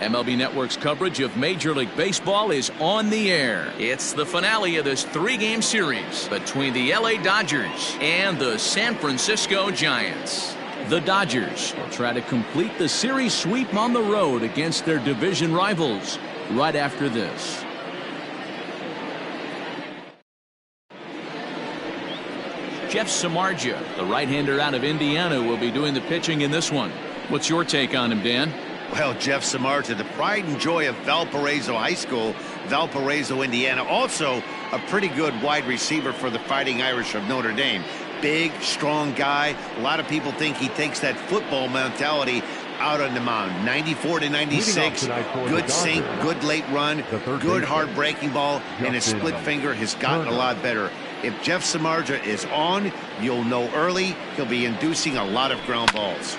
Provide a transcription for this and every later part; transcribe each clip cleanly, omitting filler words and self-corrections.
MLB Network's coverage of Major League Baseball is on the air. It's the finale of this three-game series between the LA Dodgers and the San Francisco Giants. The Dodgers will try to complete the series sweep on the road against their division rivals right after this. Jeff Samardzija, the right-hander out of Indiana, will be doing the pitching in this one. What's your take on him, Dan? Well, Jeff Samardzija, the pride and joy of Valparaiso High School, Valparaiso, Indiana. Also, a pretty good wide receiver for the Fighting Irish of Notre Dame. Big, strong guy. A lot of people think he takes that football mentality out on the mound. 94 to 96, good sink, good late run, good hard breaking ball, and his split finger has gotten a lot better. If Jeff Samardzija is on, you'll know early he'll be inducing a lot of ground balls.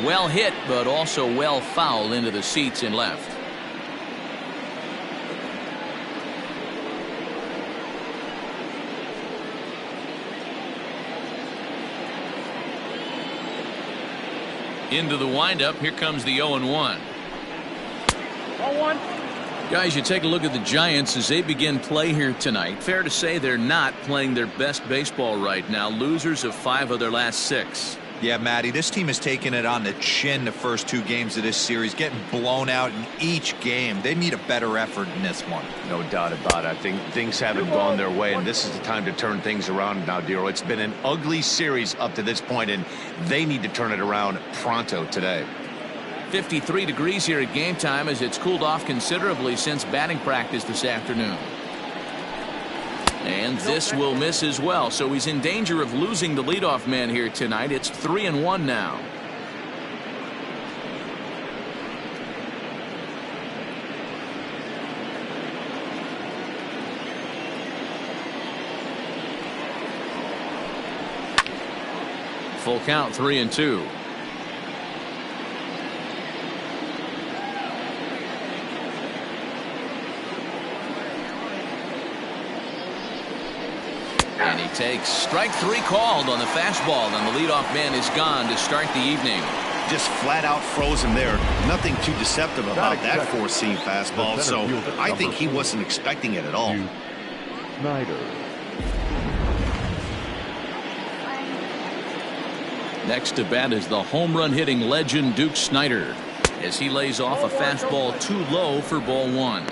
Well hit, but also well fouled into the seats and left. Into the windup. Here comes the 0-1. 0-1. Guys, you take a look at the Giants as they begin play here tonight. Fair to say they're not playing their best baseball right now. Losers of 5 of their last 6. Yeah, Matty, this team has taken it on the chin the first 2 games of this series, getting blown out in each game. They need a better effort in this one. No doubt about it. I think things haven't gone their way, and this is the time to turn things around now, Dero. It's been an ugly series up to this point, and they need to turn it around pronto today. 53 degrees here at game time as it's cooled off considerably since batting practice this afternoon. And this will miss as well, so he's in danger of losing the leadoff man here tonight. It's 3-1 now. Full count, 3-2. And he takes strike 3 called on the fastball, and the leadoff man is gone to start the evening. Just flat out froze him there. Nothing too deceptive about that four-seam fastball, so I think he wasn't expecting it at all. Next to bat is the home run hitting legend Duke Snider as he lays off a fastball too low for ball 1.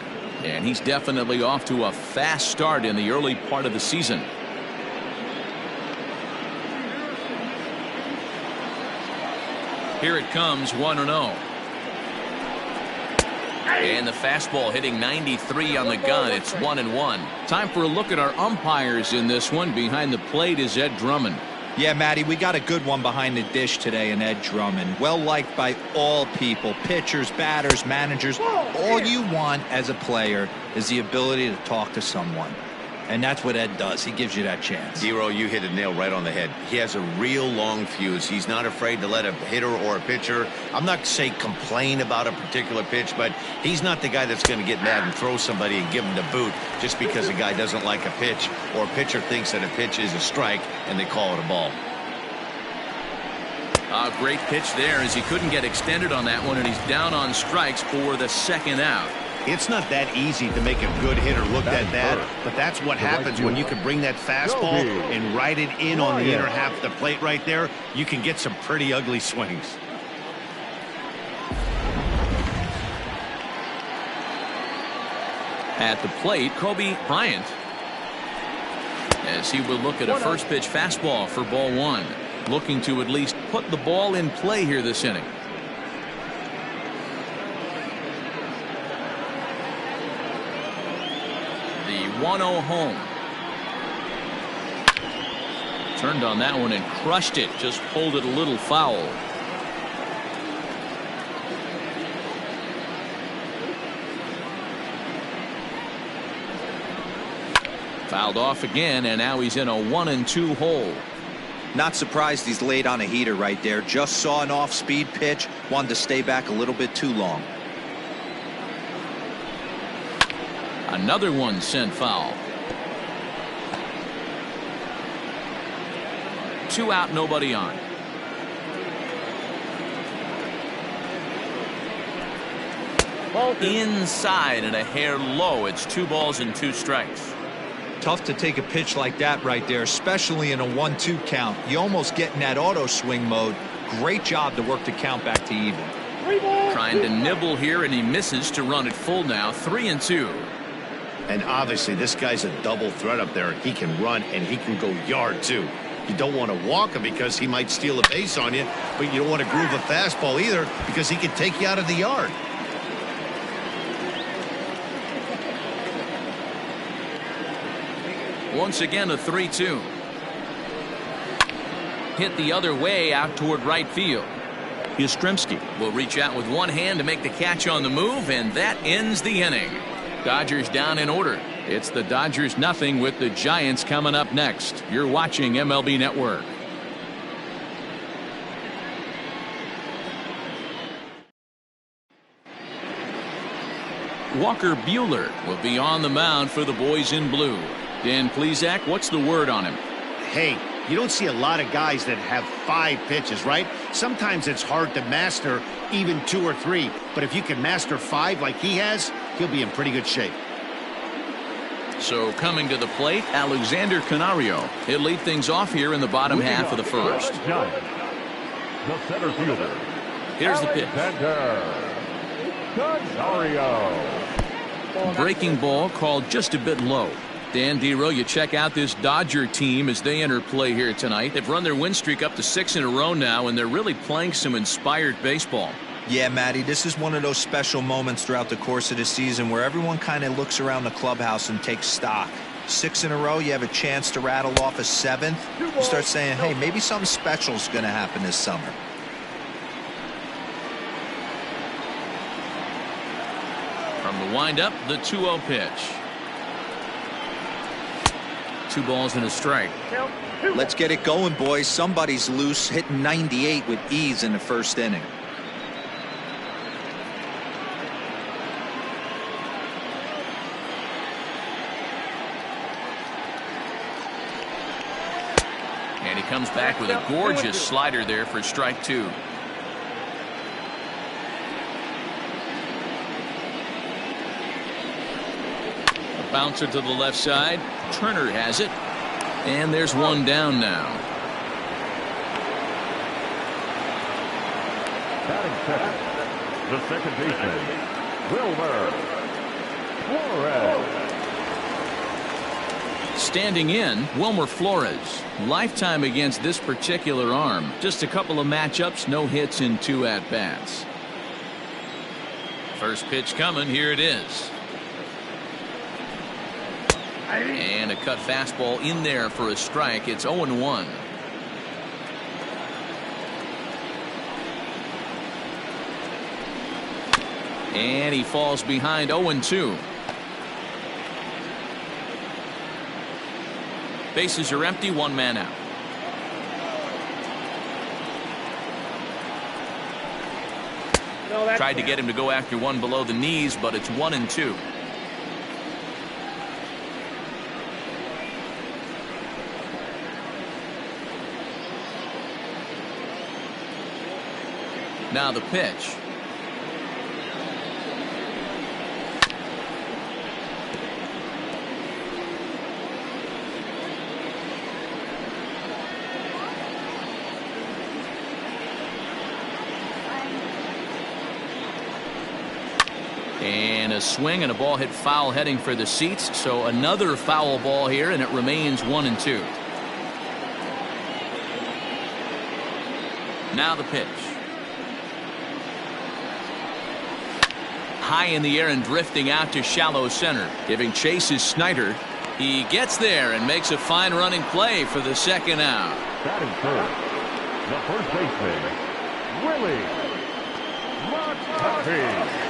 And he's definitely off to a fast start in the early part of the season. Here it comes, 1-0. And the fastball hitting 93 on the gun. It's 1-1. Time for a look at our umpires in this one. Behind the plate is Ed Drummond. Yeah, Matty, we got a good one behind the dish today in Ed Drummond. Well liked by all people, pitchers, batters, managers. All you want as a player is the ability to talk to someone. And that's what Ed does. He gives you that chance. Zero, you hit a nail right on the head. He has a real long fuse. He's not afraid to let a hitter or a pitcher, I'm not to say complain about a particular pitch, but he's not the guy that's going to get mad and throw somebody and give him the boot just because a guy doesn't like a pitch or a pitcher thinks that a pitch is a strike and they call it a ball. A great pitch there as he couldn't get extended on that one, and he's down on strikes for the second out. It's not that easy to make a good hitter look that bad, but that's what happens when you can bring that fastball and ride it in on the inner half of the plate right there. You can get some pretty ugly swings. At the plate, Kobe Bryant, as he will look at a first pitch fastball for ball 1, looking to at least put the ball in play here this inning. The 1-0 home. Turned on that one and crushed it. Just pulled it a little foul. Fouled off again, and now he's in a 1-2 hole. Not surprised he's laid on a heater right there. Just saw an off-speed pitch. Wanted to stay back a little bit too long. Another one sent foul. 2 out, nobody on. Inside and a hair low. It's 2 balls and 2 strikes. Tough to take a pitch like that right there, especially in a 1-2 count. You almost get in that auto swing mode. Great job to work the count back to even. Trying to nibble here, and he misses to run it full now. 3-2. And obviously, this guy's a double threat up there. He can run and he can go yard too. You don't want to walk him because he might steal a base on you, but you don't want to groove a fastball either because he can take you out of the yard. Once again, a 3-2. Hit the other way out toward right field. Yastrzemski will reach out with one hand to make the catch on the move, and that ends the inning. Dodgers down in order. It's the Dodgers nothing with the Giants coming up next. You're watching MLB Network. Walker Buehler will be on the mound for the boys in blue. Dan Plesac, what's the word on him? Hey, you don't see a lot of guys that have 5 pitches, right? Sometimes it's hard to master even 2 or 3. But if you can master 5 like he has, he'll be in pretty good shape. So coming to the plate, Alexander Canario. He'll lead things off here in the bottom half of the first. The center fielder. Here's the pitch. Canario. Breaking ball called just a bit low. Dan Dero, you check out this Dodger team as they enter play here tonight. They've run their win streak up to 6 in a row now, and they're really playing some inspired baseball. Yeah, Matty, this is one of those special moments throughout the course of the season where everyone kind of looks around the clubhouse and takes stock. 6 in a row, you have a chance to rattle off a 7th. You start saying, hey, maybe something special is going to happen this summer. From the windup, the 2-0 pitch. 2 balls and a strike. Let's get it going, boys. Somebody's loose, hitting 98 with ease in the first inning. And he comes back with a gorgeous slider there for strike 2. A bouncer to the left side. Turner has it. And there's one down now. Batting second, the second baseman, Wilmer Flores. Standing in, Wilmer Flores. Lifetime against this particular arm. Just a couple of matchups, no hits in 2 at-bats. First pitch coming, here it is. And a cut fastball in there for a strike. It's 0-1. And he falls behind 0-2. Bases are empty, 1 man out. Tried to get him to go after one below the knees, but it's 1-2. Now the pitch. And a swing and a ball hit foul heading for the seats. So another foul ball here, and it remains 1-2. Now the pitch. High in the air and drifting out to shallow center. Giving chase is Snyder. He gets there and makes a fine running play for the second out. Batting third, the first baseman, Willie McCovey.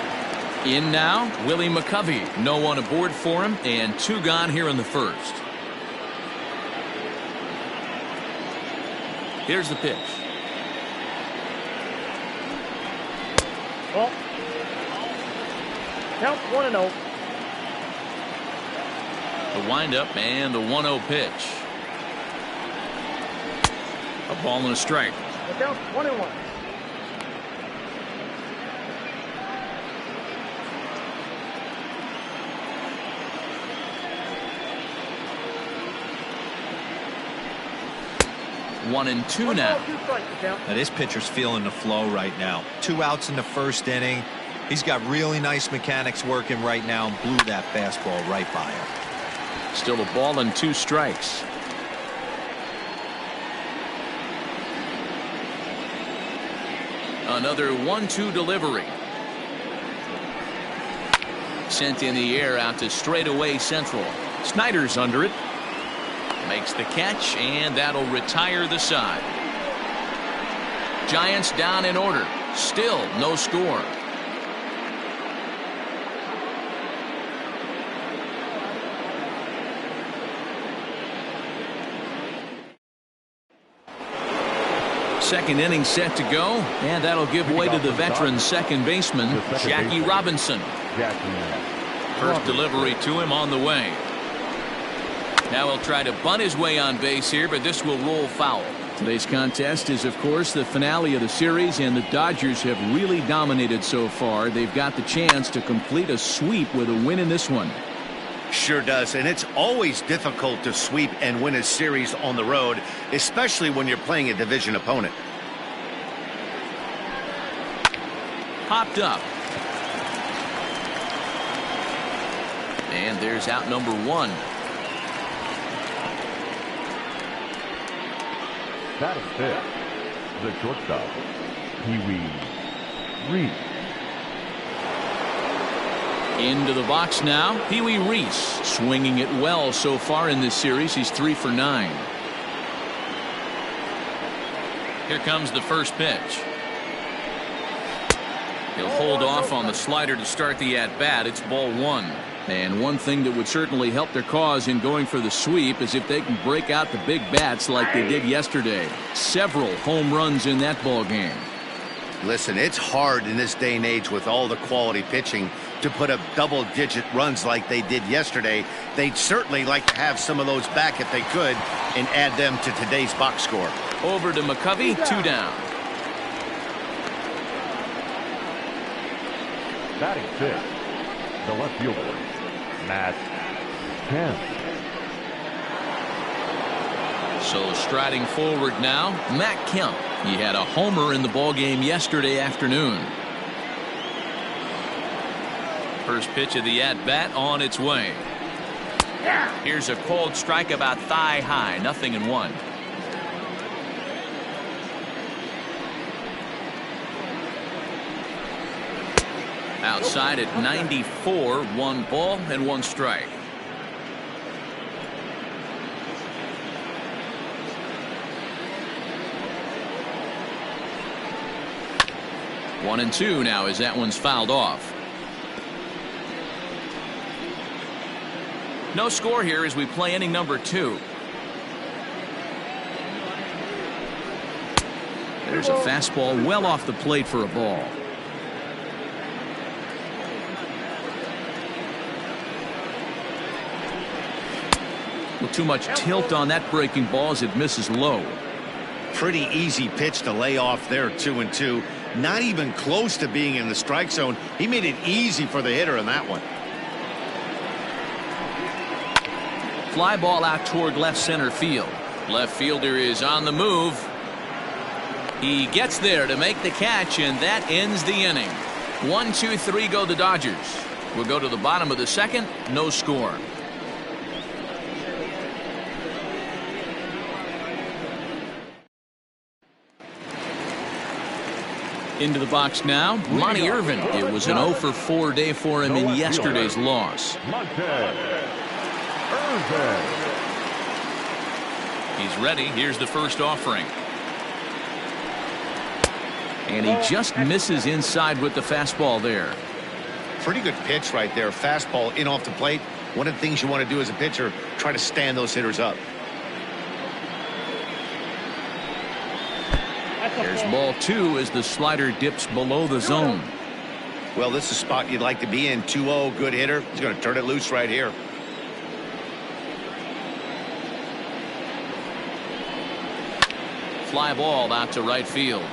In now, Willie McCovey. No one aboard for him, and 2 gone here in the first. Here's the pitch. Well, count 1-0. The windup and the 1-0 pitch. A ball and a strike. The count 1-1. 1-2 now. Now this pitcher's feeling the flow right now. 2 outs in the first inning. He's got really nice mechanics working right now and blew that fastball right by him. Still a ball and 2 strikes. Another 1-2 delivery. Sent in the air out to straightaway central. Snyder's under it. Makes the catch, and that'll retire the side. Giants down in order. Still no score. Second inning set to go, and that'll give way to the veteran second baseman, Jackie Robinson. First delivery to him on the way. Now he'll try to bunt his way on base here, but this will roll foul. Today's contest is, of course, the finale of the series, and the Dodgers have really dominated so far. They've got the chance to complete a sweep with a win in this one. Sure does, and it's always difficult to sweep and win a series on the road, especially when you're playing a division opponent. Popped up. And there's out number 1. That is fifth. The shortstop, Pee-wee Reese. Into the box now, Pee-wee Reese, swinging it well so far in this series. He's 3 for 9. Here comes the first pitch. He'll hold off on the slider to start the at-bat. It's ball 1. And one thing that would certainly help their cause in going for the sweep is if they can break out the big bats like they did yesterday. Several home runs in that ball game. Listen, it's hard in this day and age with all the quality pitching to put up double-digit runs like they did yesterday. They'd certainly like to have some of those back if they could and add them to today's box score. Over to McCovey, 2 down. Batting fifth, the left fielder, Matt Kemp. So striding forward now, Matt Kemp. He had a homer in the ballgame yesterday afternoon. First pitch of the at-bat on its way. Here's a cold strike about thigh high, 0-1. Outside at 94, 1 ball and 1 strike. One and 2 now as that one's fouled off. No score here as we play inning number 2. There's a fastball well off the plate for a ball. Too much tilt on that breaking ball as it misses low. Pretty easy pitch to lay off there, 2-2. Not even close to being in the strike zone. He made it easy for the hitter in that one. Fly ball out toward left center field. Left fielder is on the move. He gets there to make the catch, and that ends the inning. 1, 2, 3 go the Dodgers. We'll go to the bottom of the second. No score. Into the box now, Monty Irvin. It was an 0 for 4 day for him in yesterday's loss. He's ready. Here's the first offering. And he just misses inside with the fastball there. Pretty good pitch right there. Fastball in off the plate. One of the things you want to do as a pitcher, try to stand those hitters up. There's ball 2 as the slider dips below the zone. Well, this is a spot you'd like to be in. 2-0, good hitter. He's going to turn it loose right here. Fly ball out to right field.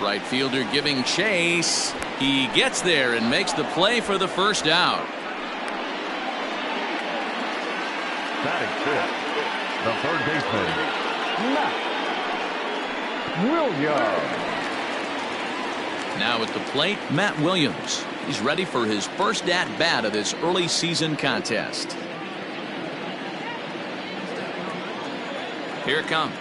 Right fielder giving chase. He gets there and makes the play for the first out. Batting fifth, the third baseman, Williams. Now at the plate, Matt Williams. He's ready for his first at-bat of this early season contest. Here it comes.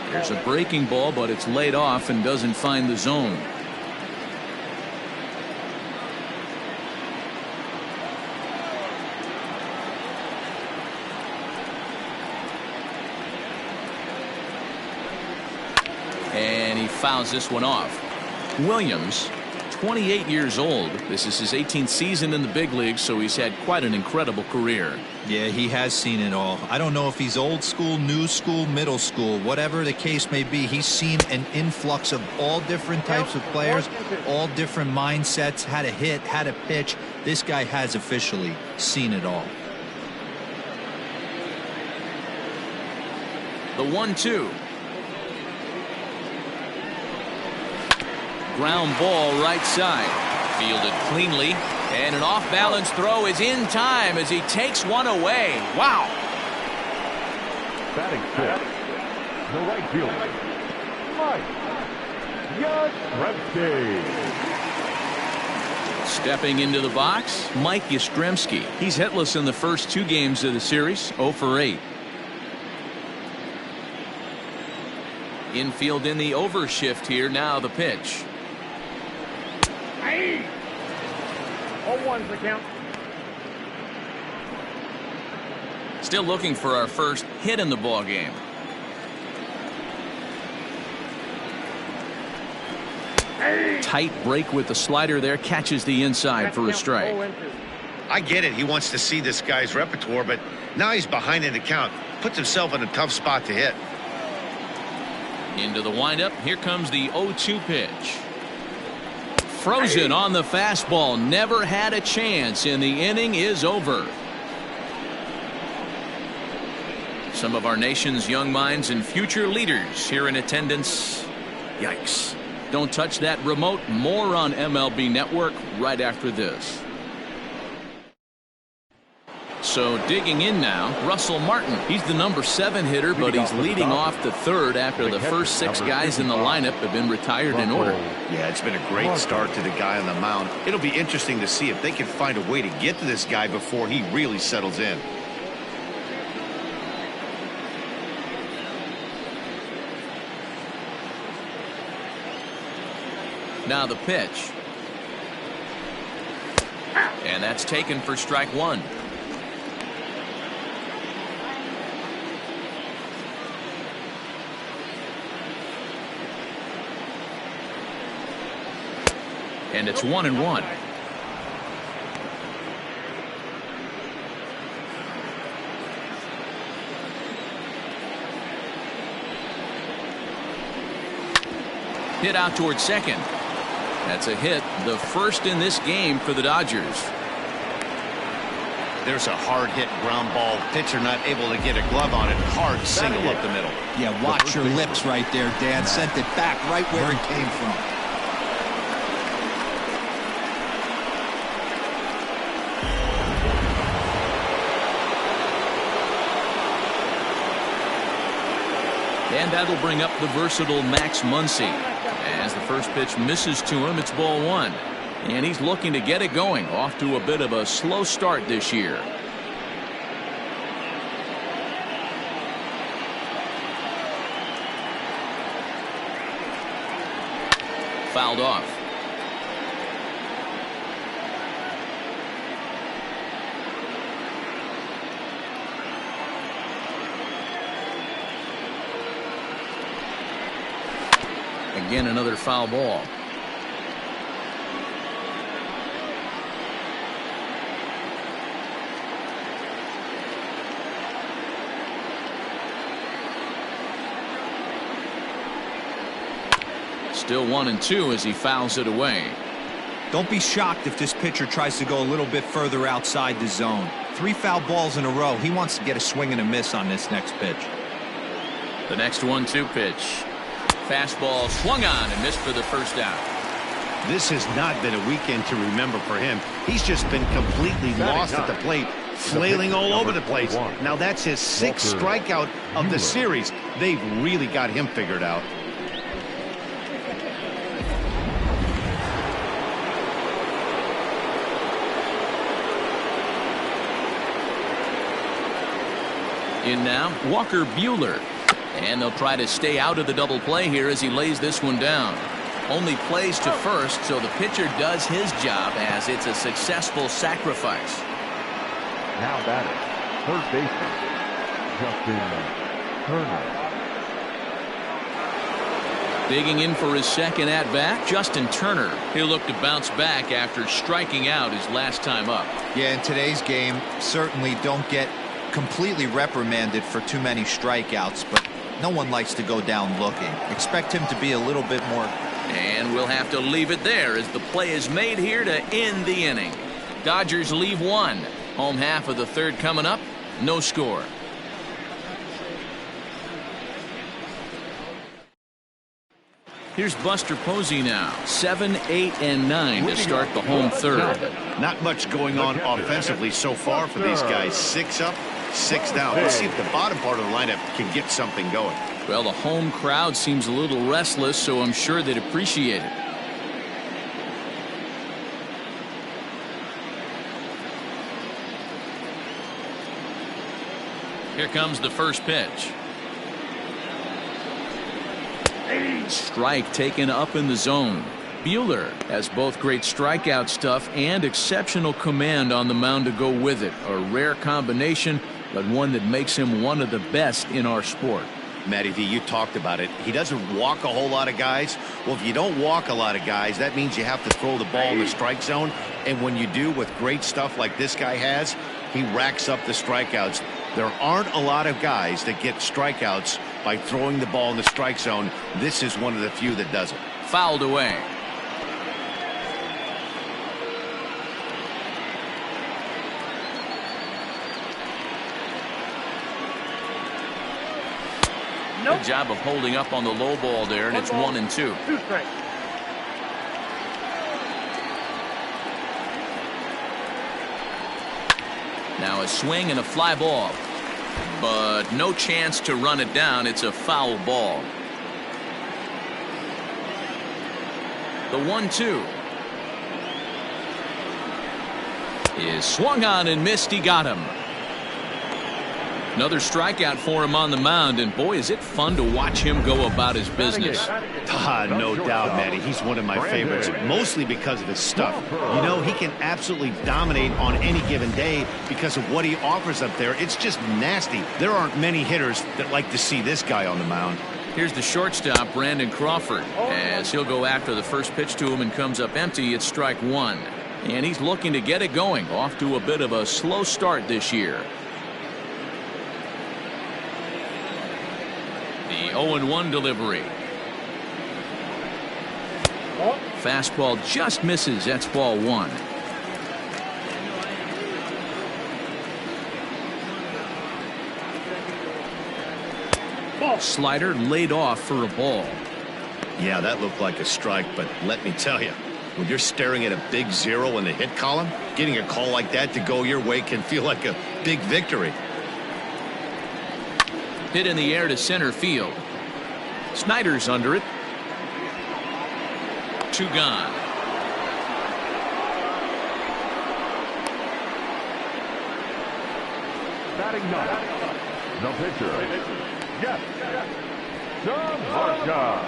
There's a breaking ball, but it's laid off and doesn't find the zone. And he fouls this one off. Williams, 28 years old. This is his 18th season in the big leagues, so he's had quite an incredible career. Yeah, he has seen it all. I don't know if he's old school, new school, middle school, whatever the case may be. He's seen an influx of all different types of players, all different mindsets, how to hit, how to pitch. This guy has officially seen it all. The 1-2. Ground ball right side. Fielded cleanly. And an off-balance throw is in time as he takes one away. Wow. Batting fifth, the right fielder, Mike Yastrzemski. Stepping into the box, Mike Yastrzemski. He's hitless in the first 2 games of the series, 0 for 8. Infield in the overshift here. Now the pitch. 0-1's the count. Still looking for our first hit in the ball game. Tight break with the slider there, catches the inside for a strike. I get it. He wants to see this guy's repertoire, but now he's behind in the count. Puts himself in a tough spot to hit. Into the windup. Here comes the 0-2 pitch. Frozen on the fastball. Never had a chance, and the inning is over. Some of our nation's young minds and future leaders here in attendance. Yikes. Don't touch that remote. More on MLB Network right after this. So digging in now, Russell Martin. He's the number 7 hitter, but he's leading off the third after the first 6 guys in the lineup have been retired in order. Yeah, it's been a great start to the guy on the mound. It'll be interesting to see if they can find a way to get to this guy before he really settles in. Now the pitch. And that's taken for strike 1. And it's 1-1. Hit out towards second. That's a hit, the first in this game for the Dodgers. There's a hard hit ground ball. Pitcher not able to get a glove on it. Hard single up the middle. Yeah, watch your lips right there, Dan. Sent it back right where it came from. And that'll bring up the versatile Max Muncy. As the first pitch misses to him, it's ball 1. And he's looking to get it going. Off to a bit of a slow start this year. Fouled off. Again, another foul ball. Still 1-2 as he fouls it away. Don't be shocked if this pitcher tries to go a little bit further outside the zone. 3 foul balls in a row. He wants to get a swing and a miss on this next pitch. The next 1-2 pitch. Fastball swung on and missed for the first out. This has not been a weekend to remember for him. He's just been completely lost at the plate, flailing all over the place. Now that's his 6th strikeout of the series. They've really got him figured out. In now, Walker Buehler. And they'll try to stay out of the double play here as he lays this one down. Only plays to first, so the pitcher does his job as it's a successful sacrifice. Now batting, third baseman, Justin Turner. Digging in for his second at-bat, Justin Turner. He'll look to bounce back after striking out his last time up. Yeah, in today's game, certainly don't get completely reprimanded for too many strikeouts, but no one likes to go down looking. Expect him to be a little bit more. And we'll have to leave it there as the play is made here to end the inning. Dodgers leave one. Home half of the third coming up. No score. Here's Buster Posey now. 7, 8, and 9 to start the home third. Not much going on offensively so far for these guys. 6 up, 6 down. Let's see if the bottom part of the lineup can get something going. Well, the home crowd seems a little restless, so I'm sure they'd appreciate it. Here comes the first pitch. Strike taken up in the zone. Buehler has both great strikeout stuff and exceptional command on the mound to go with it. A rare combination, but one that makes him one of the best in our sport. Matty V, you talked about it. He doesn't walk a whole lot of guys. Well, if you don't walk a lot of guys, that means you have to throw the ball in the strike zone. And when you do, with great stuff like this guy has, he racks up the strikeouts. There aren't a lot of guys that get strikeouts by throwing the ball in the strike zone. This is one of the few that does it. Fouled away. Good job of holding up on the low ball there, and it's 1 and 2. Now a swing and a fly ball, but no chance to run it down. It's a foul ball. The 1-2 is swung on and missed. He got him. Another strikeout for him on the mound, and boy, is it fun to watch him go about his business. No doubt, Matty. He's one of my favorites, mostly because of his stuff. You know, he can absolutely dominate on any given day because of what he offers up there. It's just nasty. There aren't many hitters that like to see this guy on the mound. Here's the shortstop, Crawford, as he'll go after the first pitch to him and comes up empty. It's strike 1, and he's looking to get it going. Off to a bit of a slow start this year. The 0-1 delivery. Fastball just misses. That's ball 1. Slider laid off for a ball. Yeah, that looked like a strike, but let me tell you, when you're staring at a big 0 in the hit column, getting a call like that to go your way can feel like a big victory. Hit in the air to center field. Snyder's under it. 2 gone. Batting 9, the pitcher, Jeff Samardzija.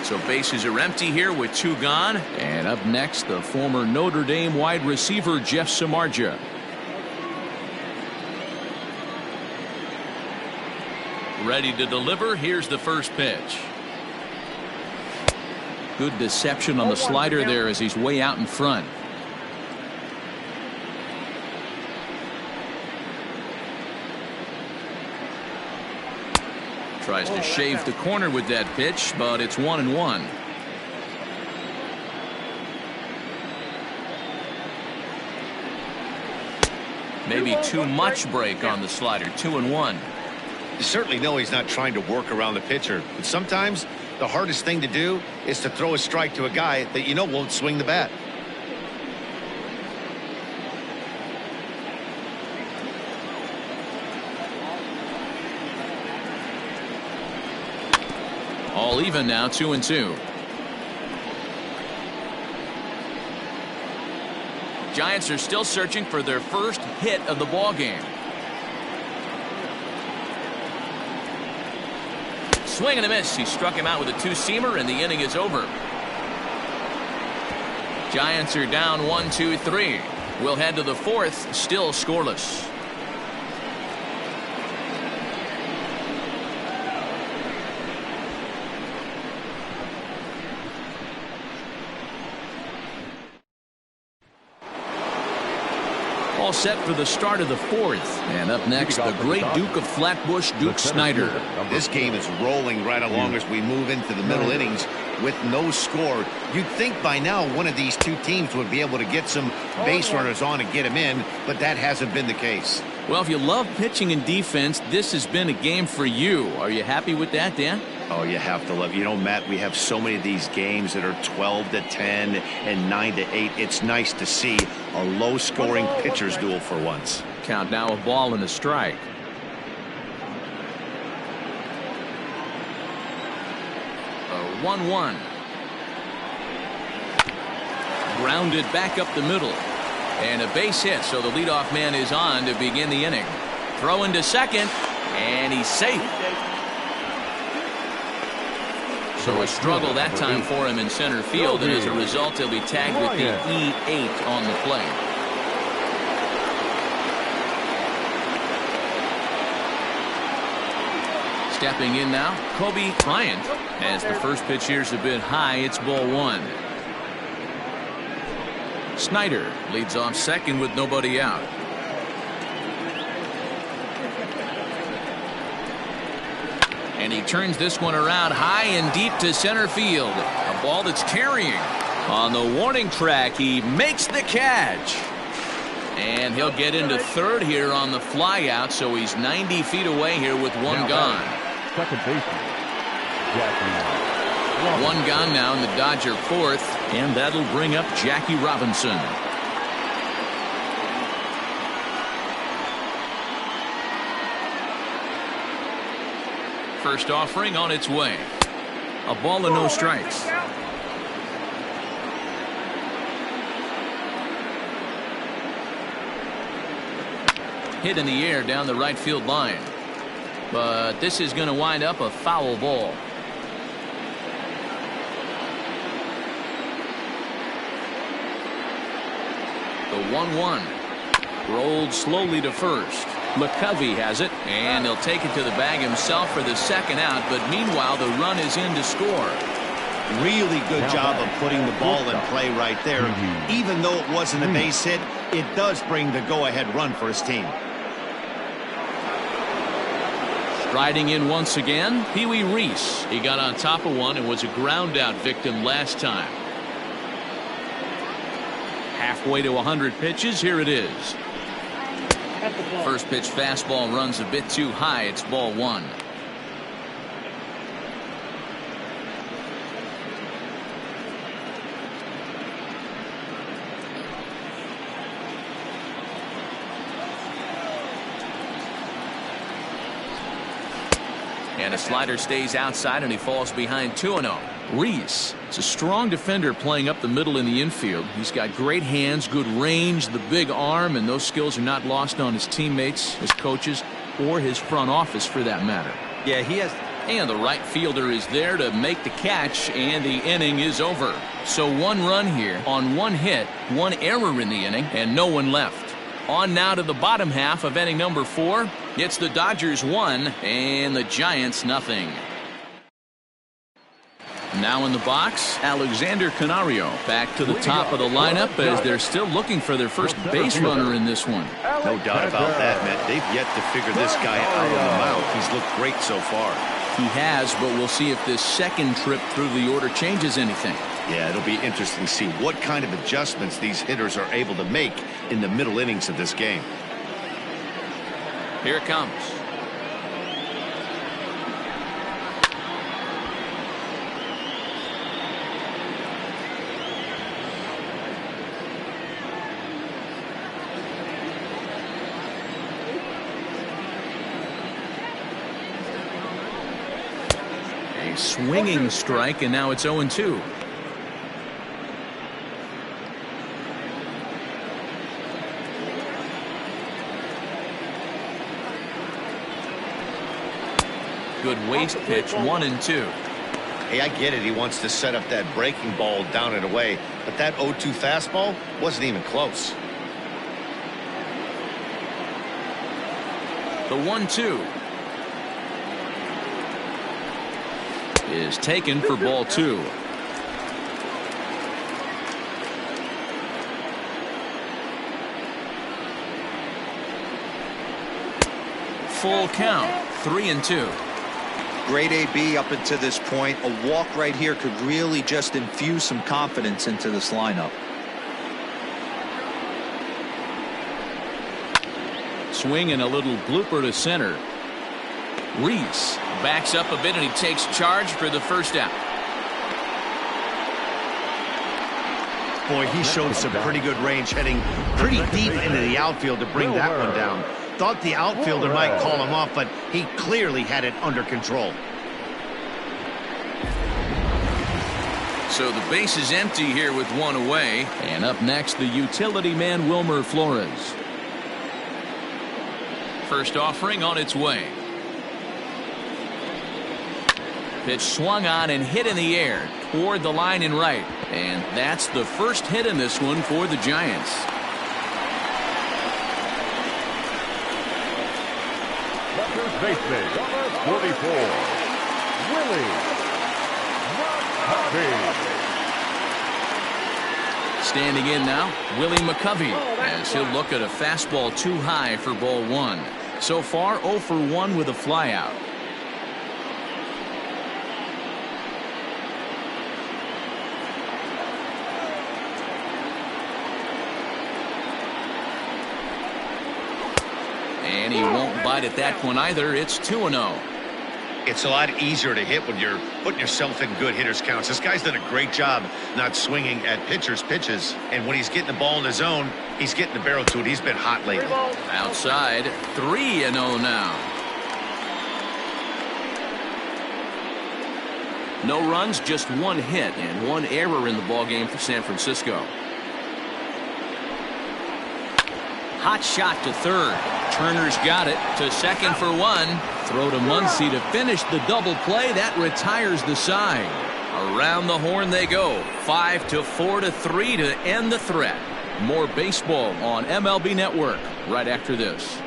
So bases are empty here with 2 gone. And up next, the former Notre Dame wide receiver Jeff Samardzija. Ready to deliver. Here's the first pitch. Good deception on the slider there as he's way out in front. Tries to shave the corner with that pitch, but it's 1-1. Maybe too much break on the slider. 2-1. You certainly know he's not trying to work around the pitcher, but sometimes the hardest thing to do is to throw a strike to a guy that you know won't swing the bat. All even now, 2-2. Giants are still searching for their first hit of the ball game. Swing and a miss. He struck him out with a two-seamer, and the inning is over. Giants are down 1-2-3. We'll head to the fourth, still scoreless. All set for the start of the fourth. And up next, the great Duke of Flatbush, Duke Snyder. This game is rolling right along as we move into the middle innings with no score. You'd think by now one of these two teams would be able to get some base runners on and get them in, but that hasn't been the case. Well, if you love pitching and defense, this has been a game for you. Are you happy with that, Dan? Oh, you have to love. You know, Matt, we have so many of these games that are 12-10 and 9-8. It's nice to see a low-scoring pitcher's duel for once. Count now, a ball and a strike. A 1-1. Grounded back up the middle. And a base hit, so the leadoff man is on to begin the inning. Throw into second, and he's safe. So a struggle that time for him in center field, and as a result, he'll be tagged with the E8 on the play. Stepping in now, Bryant. As the first pitch here's a bit high, it's ball one. Snyder leads off second with nobody out. And he turns this one around high and deep to center field. A ball that's carrying. On the warning track, he makes the catch. And he'll get into third here on the fly out, so he's 90 feet away here with one gone. Second baseman, Jackie. One gone now in the Dodger fourth, and that'll bring up Jackie Robinson. First offering on its way. A ball and no strikes. Hit in the air down the right field line. But this is going to wind up a foul ball. The 1-1. Rolled slowly to first. McCovey has it, and he'll take it to the bag himself for the second out, but meanwhile the run is in to score. Really good job of putting the ball in play right there. Even though it wasn't a base hit, it does bring the go-ahead run for his team. Striding in once again, Pee Wee Reese. He got on top of one and was a ground out victim last time. Halfway to 100 pitches, here it is. First pitch fastball runs a bit too high. It's ball one. And a slider stays outside, and he falls behind 2-0. Reese is a strong defender playing up the middle in the infield. He's got great hands, good range, the big arm, and those skills are not lost on his teammates, his coaches, or his front office for that matter. Yeah, he has. And the right fielder is there to make the catch, and the inning is over. So one run here on one hit, one error in the inning, and no one left. On now to the bottom half of inning number 4. It's the Dodgers 1 and the Giants nothing. Now in the box, Alexander Canario back to the top of the lineup as they're still looking for their first base runner in this one. No doubt about that, Matt. They've yet to figure this guy out on the mound. He's looked great so far. He has, but we'll see if this second trip through the order changes anything. Yeah, it'll be interesting to see what kind of adjustments these hitters are able to make in the middle innings of this game. Here it comes. A swinging strike, and now it's 0-2. Good waist pitch, 1-2. Hey, I get it. He wants to set up that breaking ball down and away, but that 0-2 fastball wasn't even close. The 1-2 is taken for ball 2. Full count, 3-2. Great AB up until this point. A walk right here could really just infuse some confidence into this lineup. Swing and a little blooper to center. Reese backs up a bit and he takes charge for the first out. Boy, he showed some pretty good range, heading pretty deep into the outfield to bring that one down. Thought the outfielder might call him off, but he clearly had it under control. So the base is empty here with one away. And up next, the utility man, Wilmer Flores. First offering on its way. Pitch swung on and hit in the air toward the line and right. And that's the first hit in this one for the Giants. First baseman, number 44, Willie McCovey. Standing in now, Willie McCovey, as he'll look at a fastball too high for ball 1. So far, 0 for 1 with a flyout. And he won't bite at that one either. It's 2-0. It's a lot easier to hit when you're putting yourself in good hitters counts. This guy's done a great job not swinging at pitchers' pitches. And when he's getting the ball in his zone, he's getting the barrel to it. He's been hot lately. Outside, 3-0 now. No runs, just one hit and one error in the ballgame for San Francisco. Hot shot to third. Turner's got it to second for 1. Throw to Muncy to finish the double play. That retires the side. Around the horn they go. 5-4-3 to end the threat. More baseball on MLB Network right after this.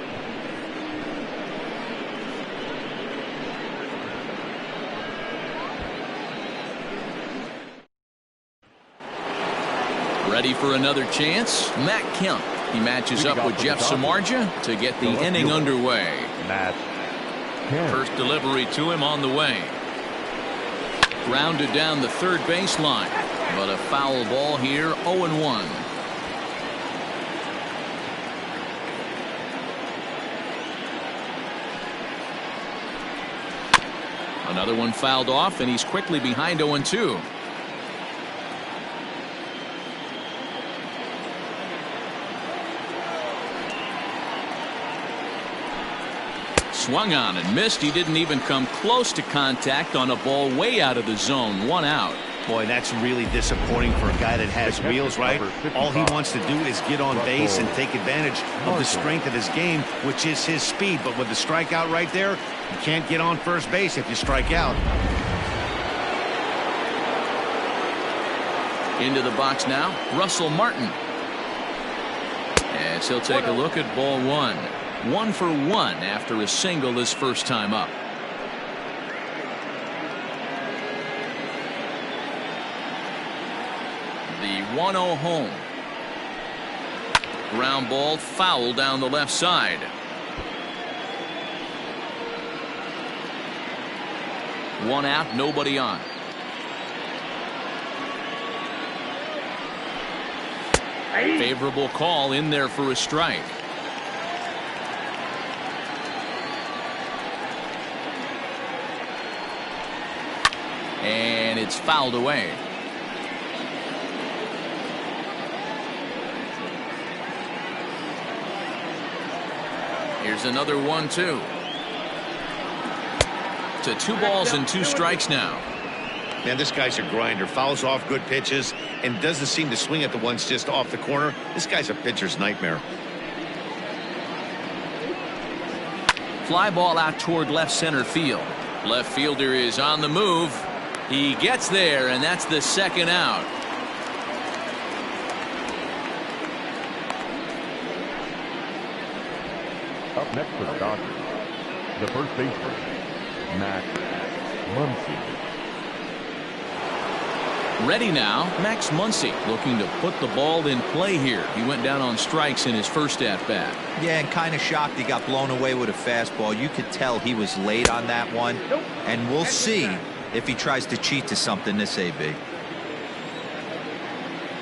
Ready for another chance? Matt Kemp. He matches up with Jeff Samardzija to get the inning underway. First delivery to him on the way. Grounded down the third baseline, but a foul ball here, 0-1. Another one fouled off, and he's quickly behind 0-2. Swung on and missed. He didn't even come close to contact on a ball way out of the zone. 1 out. Boy, that's really disappointing for a guy that has wheels, right? All he wants to do is get on base and take advantage of the strength of his game, which is his speed. But with the strikeout right there, you can't get on first base if you strike out. Into the box now, Russell Martin. As he'll take a look at ball 1. 1 for 1 after a single his first time up. The 1-0 home. Ground ball foul down the left side. One out, nobody on. Favorable call in there for a strike. And it's fouled away. Here's another 1-2. to 2 balls and 2 strikes now. Man, this guy's a grinder. Fouls off good pitches and doesn't seem to swing at the ones just off the corner. This guy's a pitcher's nightmare. Fly ball out toward left center field. Left fielder is on the move. He gets there, and that's the 2nd out. Up next for the Dodgers, the first baseman, Max Muncy. Ready now, Max Muncy looking to put the ball in play here. He went down on strikes in his first at-bat. Yeah, and kind of shocked he got blown away with a fastball. You could tell he was late on that one. And we'll see if he tries to cheat to something this AB.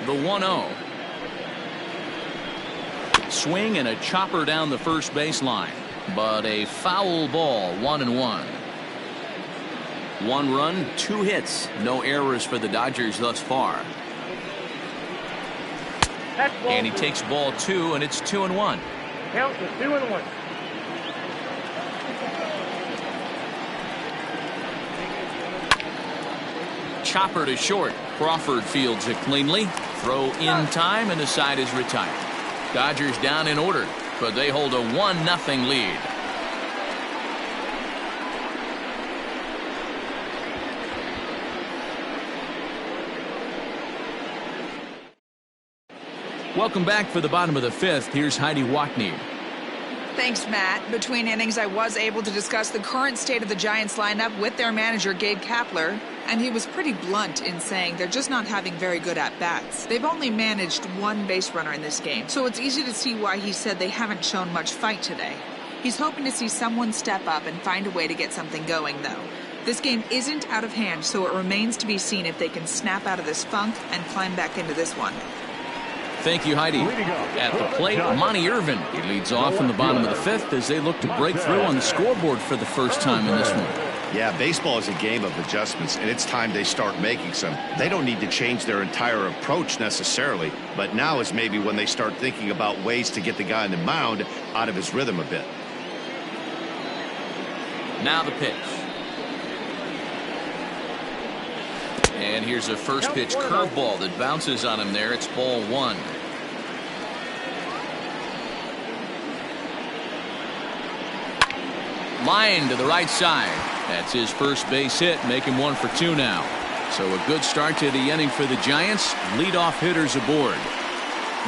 The 1-0. Swing and a chopper down the first baseline. But a foul ball, 1-1. 1 run, 2 hits. No errors for the Dodgers thus far. And he takes ball 2, and it's 2-1. Count to 2-1. Chopper to short. Crawford fields it cleanly. Throw in time, and the side is retired. Dodgers down in order, but they hold a 1-0 lead. Welcome back for the bottom of the 5th. Here's Heidi Watney. Thanks, Matt. Between innings, I was able to discuss the current state of the Giants lineup with their manager, Gabe Kapler, and he was pretty blunt in saying they're just not having very good at-bats. They've only managed 1 base runner in this game, so it's easy to see why he said they haven't shown much fight today. He's hoping to see someone step up and find a way to get something going, though. This game isn't out of hand, so it remains to be seen if they can snap out of this funk and climb back into this one. Thank you, Heidi. At the plate, Monty Irvin. He leads off in the bottom of the 5th as they look to break through on the scoreboard for the first time in this one. Yeah, baseball is a game of adjustments, and it's time they start making some. They don't need to change their entire approach necessarily, but now is maybe when they start thinking about ways to get the guy on the mound out of his rhythm a bit. Now the pitch. And here's a first pitch curveball that bounces on him there. It's ball 1. Line to the right side. That's his first base hit, making 1 for 2 now. So a good start to the inning for the Giants. Leadoff hitters aboard.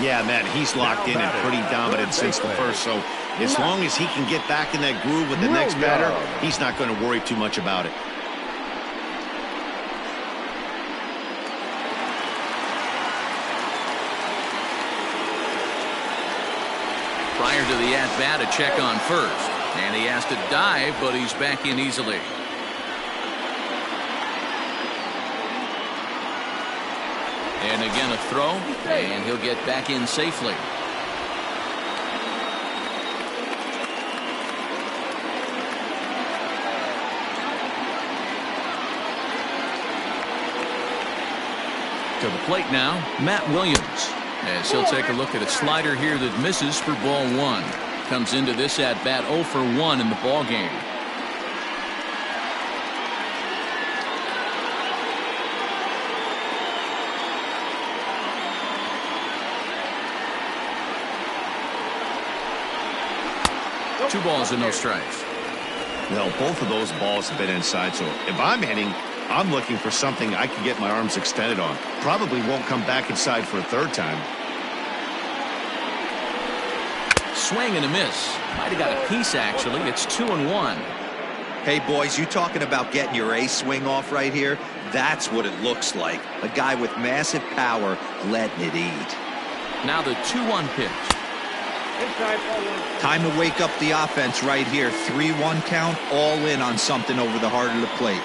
Yeah, man, he's locked in and pretty dominant since the first. So as long as he can get back in that groove with the next batter, he's not going to worry too much about it. Prior to the at-bat, a check on first. And he has to dive, but he's back in easily. And again a throw, and he'll get back in safely. To the plate now, Matt Williams. As he'll take a look at a slider here that misses for ball 1. Comes into this at bat 0 for 1 in the ball game. Two balls and no strikes. Well, both of those balls have been inside, so if I'm hitting, I'm looking for something I can get my arms extended on. Probably won't come back inside for a 3rd time. Swing and a miss. Might have got a piece, actually. It's 2-1. Hey, boys, you talking about getting your A swing off right here? That's what it looks like. A guy with massive power letting it eat. Now the 2-1 pitch. Time to wake up the offense right here. 3-1 count, all in on something over the heart of the plate.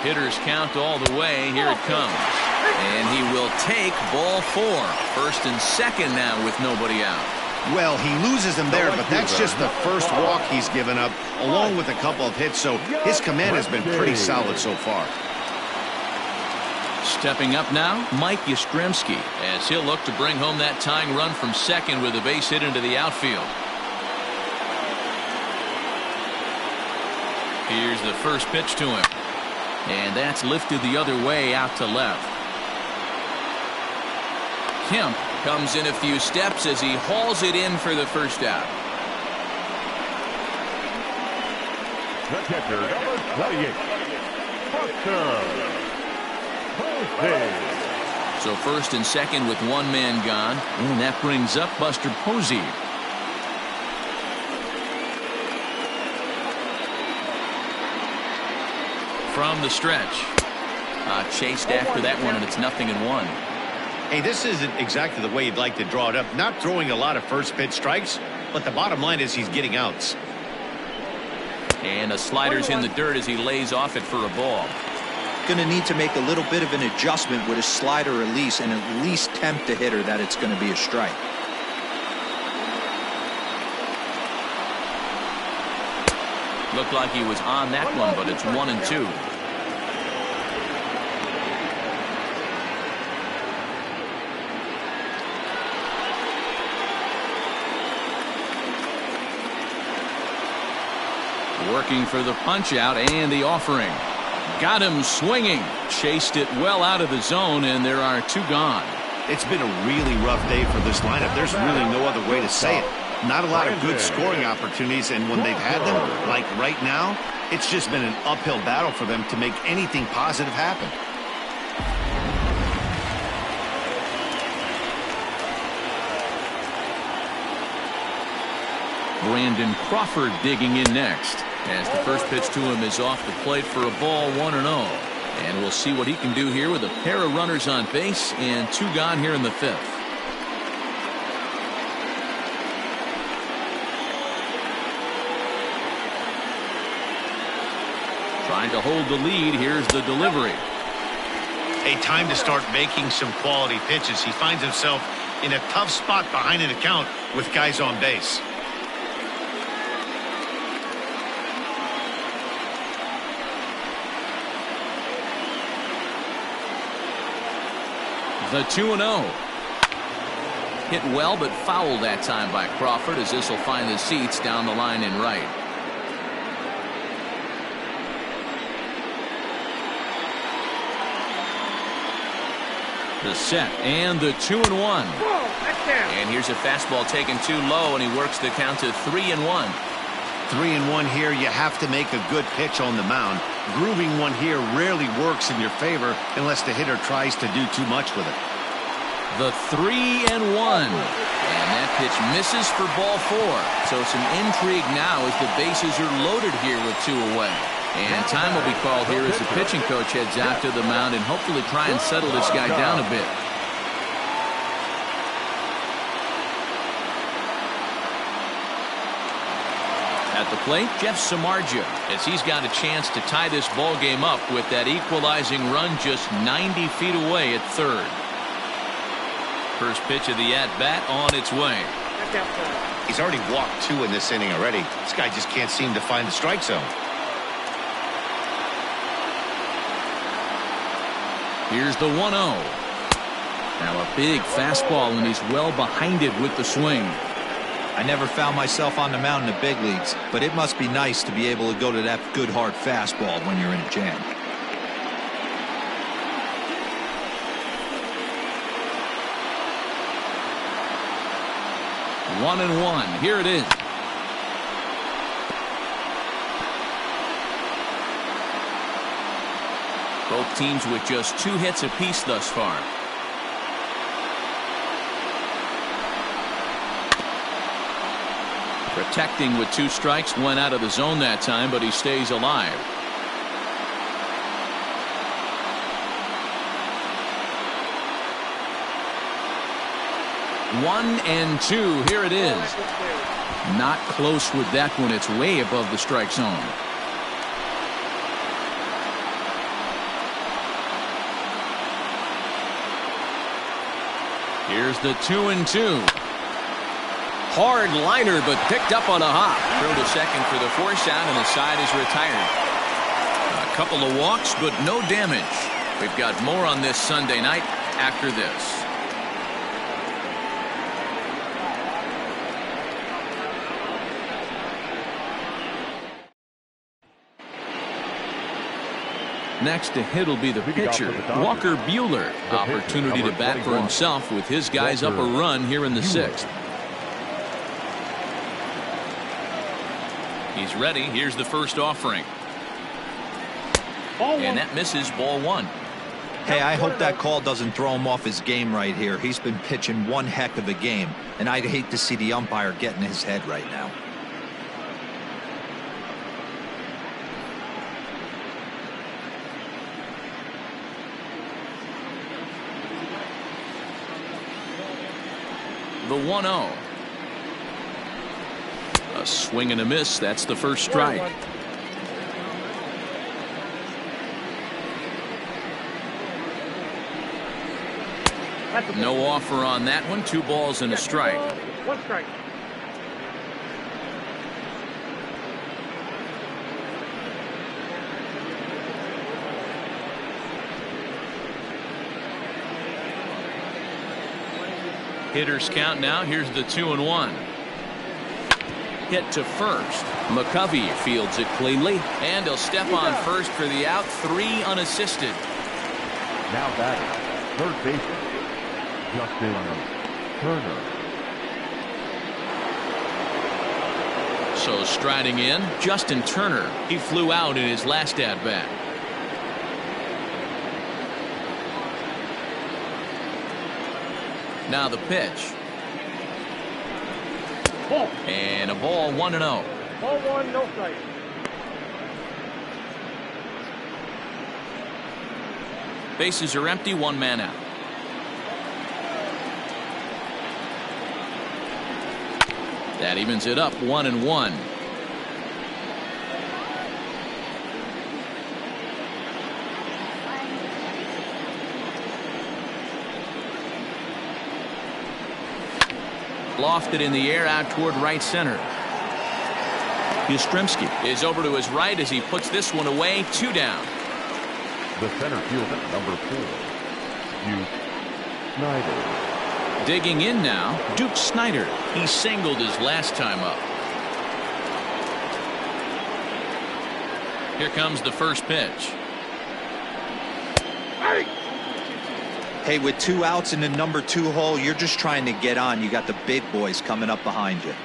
Hitters count all the way. Here it comes. And he will take ball 4. First and second now with nobody out. Well, he loses him there, but that's just the first walk he's given up, along with a couple of hits, so his command has been pretty solid so far. Stepping up now, Mike Yastrzemski, as he'll look to bring home that tying run from second with a base hit into the outfield. Here's the first pitch to him. And that's lifted the other way out to left. Kemp comes in a few steps as he hauls it in for the first out. The catcher, number 28, Buster Posey. So first and second with one man gone, and that brings up Buster Posey. From the stretch. Chased after that one, and it's 0-1. Hey, this isn't exactly the way you'd like to draw it up. Not throwing a lot of first pitch strikes, but the bottom line is he's getting outs. And a slider's in the dirt as he lays off it for a ball. Going to need to make a little bit of an adjustment with his slider release and at least tempt the hitter that it's going to be a strike. Looked like he was on that one, but it's 1-2. Working for the punch out and the offering. Got him swinging. Chased it well out of the zone, and there are two gone. It's been a really rough day for this lineup. There's really no other way to say it. Not a lot of good scoring opportunities, and when they've had them, like right now, it's just been an uphill battle for them to make anything positive happen. Brandon Crawford digging in next, as the first pitch to him is off the plate for a ball, 1-0. And we'll see what he can do here with a pair of runners on base and two gone here in the fifth. Trying to hold the lead. Here's the delivery. A time to start making some quality pitches. He finds himself in a tough spot behind an account with guys on base. The 2-0. Hit well, but fouled that time by Crawford, as this will find the seats down the line in right. The set and the 2-1. And here's a fastball taken too low, and he works the count to 3-1. 3-1 here. You have to make a good pitch on the mound. Grooving one here rarely works in your favor unless the hitter tries to do too much with it. The 3-1. And that pitch misses for ball 4. So some intrigue now as the bases are loaded here with two away. And time will be called here as the pitching coach heads out to the mound and hopefully try and settle this guy down a bit. At the plate, Jeff Samardzija, as he's got a chance to tie this ball game up with that equalizing run just 90 feet away at third. First pitch of the at-bat on its way. He's already walked 2 in this inning already. This guy just can't seem to find the strike zone. Here's the 1-0. Now a big fastball, and he's well behind it with the swing. I never found myself on the mound in the big leagues, but it must be nice to be able to go to that good hard fastball when you're in a jam. One and one. Here it is. Both teams with just 2 hits apiece thus far. Protecting with 2 strikes, went out of the zone that time, but he stays alive. One and two. Here it is. Not close with that one. It's way above the strike zone. Here's the 2-2. Hard liner, but picked up on a hop. Throw to second for the force out, and the side is retired. A couple of walks, but no damage. We've got more on this Sunday night after this. Next to hit will be the pitcher, Walker Buehler. Opportunity to bat for himself with his guys up a run here in the 6th. He's ready. Here's the first offering. And that misses, ball 1. Hey, I hope that call doesn't throw him off his game right here. He's been pitching one heck of a game, and I'd hate to see the umpire get in his head right now. The 1-0. A swing and a miss. That's the first strike. No offer on that one. 2 balls and a strike. 1 strike. Hitters count now. Here's the 2-1. Hit to first. McCovey fields it cleanly, and he'll step on first for the out. 3 unassisted. Now batting, third baseman, Justin Turner. So striding in, Justin Turner. He flew out in his last at-bat. Now the pitch. Ball. And a ball, 1-0. Ball 1, no strike. Bases are empty, 1 man out. That evens it up, 1-1. Lofted in the air out toward right center. Yastrzemski is over to his right as he puts this one away. 2 down. The center fielder, number 4, Duke Snyder. Digging in now, Duke Snyder. He singled his last time up. Here comes the first pitch. Hey, with 2 outs in the number 2 hole, you're just trying to get on. You got the big boys coming up behind you.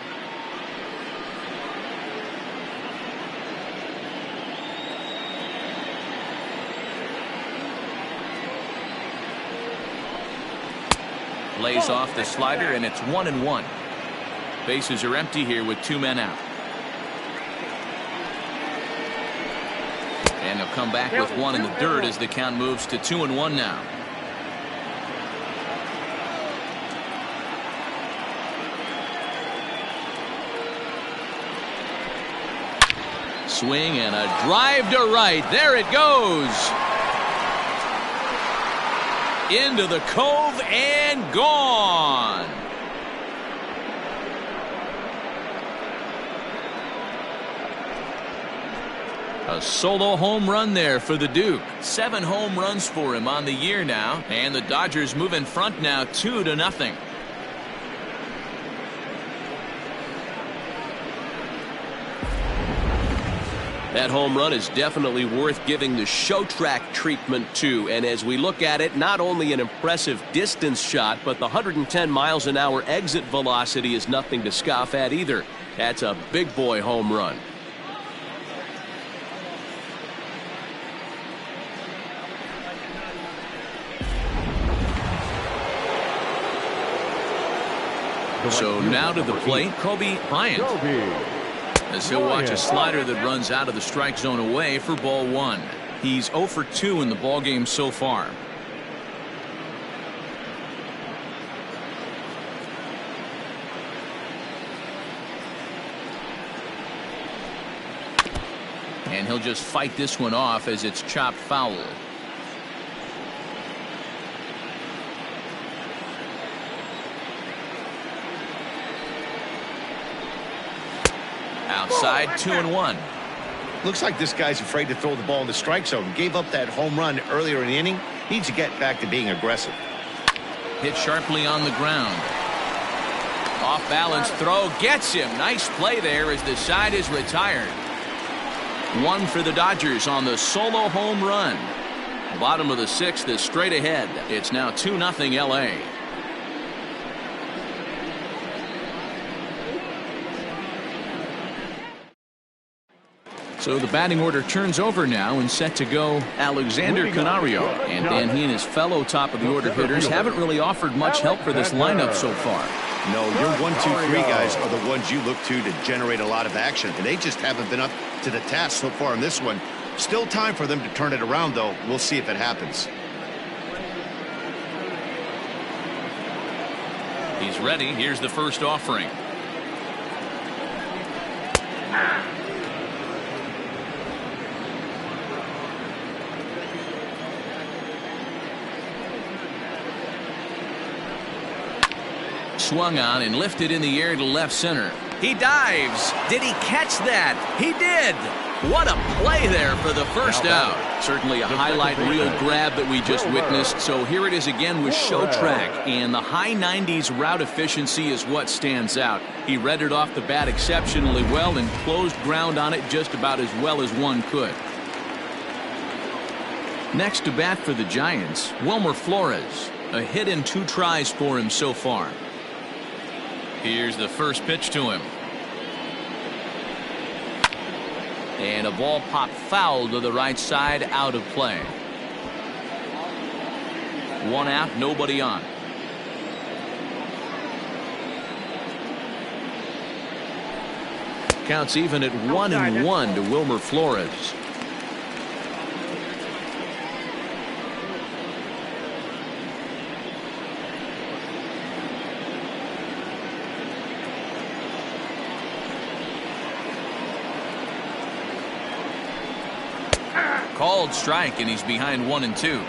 Lays off the slider, and it's 1-1. Bases are empty here with 2 men out. And they'll come back with 1 in the dirt as the count moves to 2-1 now. Swing and a drive to right. There it goes. Into the cove and gone. A solo home run there for the Duke. 7 home runs for him on the year now, and the Dodgers move in front now 2-0. That home run is definitely worth giving the show track treatment to. And as we look at it, not only an impressive distance shot, but the 110 miles an hour exit velocity is nothing to scoff at either. That's a big boy home run. So now to the plate, Bryant. As he'll watch a slider that runs out of the strike zone away for ball 1. He's 0 for 2 in the ballgame so far. And he'll just fight this one off as it's chopped foul. Outside, 2-1. Looks like this guy's afraid to throw the ball in the strike zone. Gave up that home run earlier in the inning. Needs to get back to being aggressive. Hit sharply on the ground. Off balance throw gets him. Nice play there as the side is retired. One for the Dodgers on the solo home run. Bottom of the sixth is straight ahead. It's now 2-0 LA. So the batting order turns over now and set to go Alexander Canario. And then he and his fellow top of the order hitters haven't really offered much help for this lineup so far. No, your 1, 2, 3 guys are the ones you look to generate a lot of action. And they just haven't been up to the task so far in this one. Still time for them to turn it around, though. We'll see if it happens. He's ready. Here's the first offering. Swung on and lifted in the air to left center. He dives. Did he catch that? He did. What a play there for the first out. Certainly a highlight reel grab that we just witnessed. So here it is again with show track, and the high 90s route efficiency is what stands out. He read it off the bat exceptionally well and closed ground on it just about as well as one could. Next to bat for the Giants, Wilmer Flores. A hit in 2 tries for him so far. Here's the first pitch to him. And a ball popped foul to the right side, out of play. 1 out, nobody on. Counts even at 1-1 to Wilmer Flores. Called strike, and he's behind 1-2.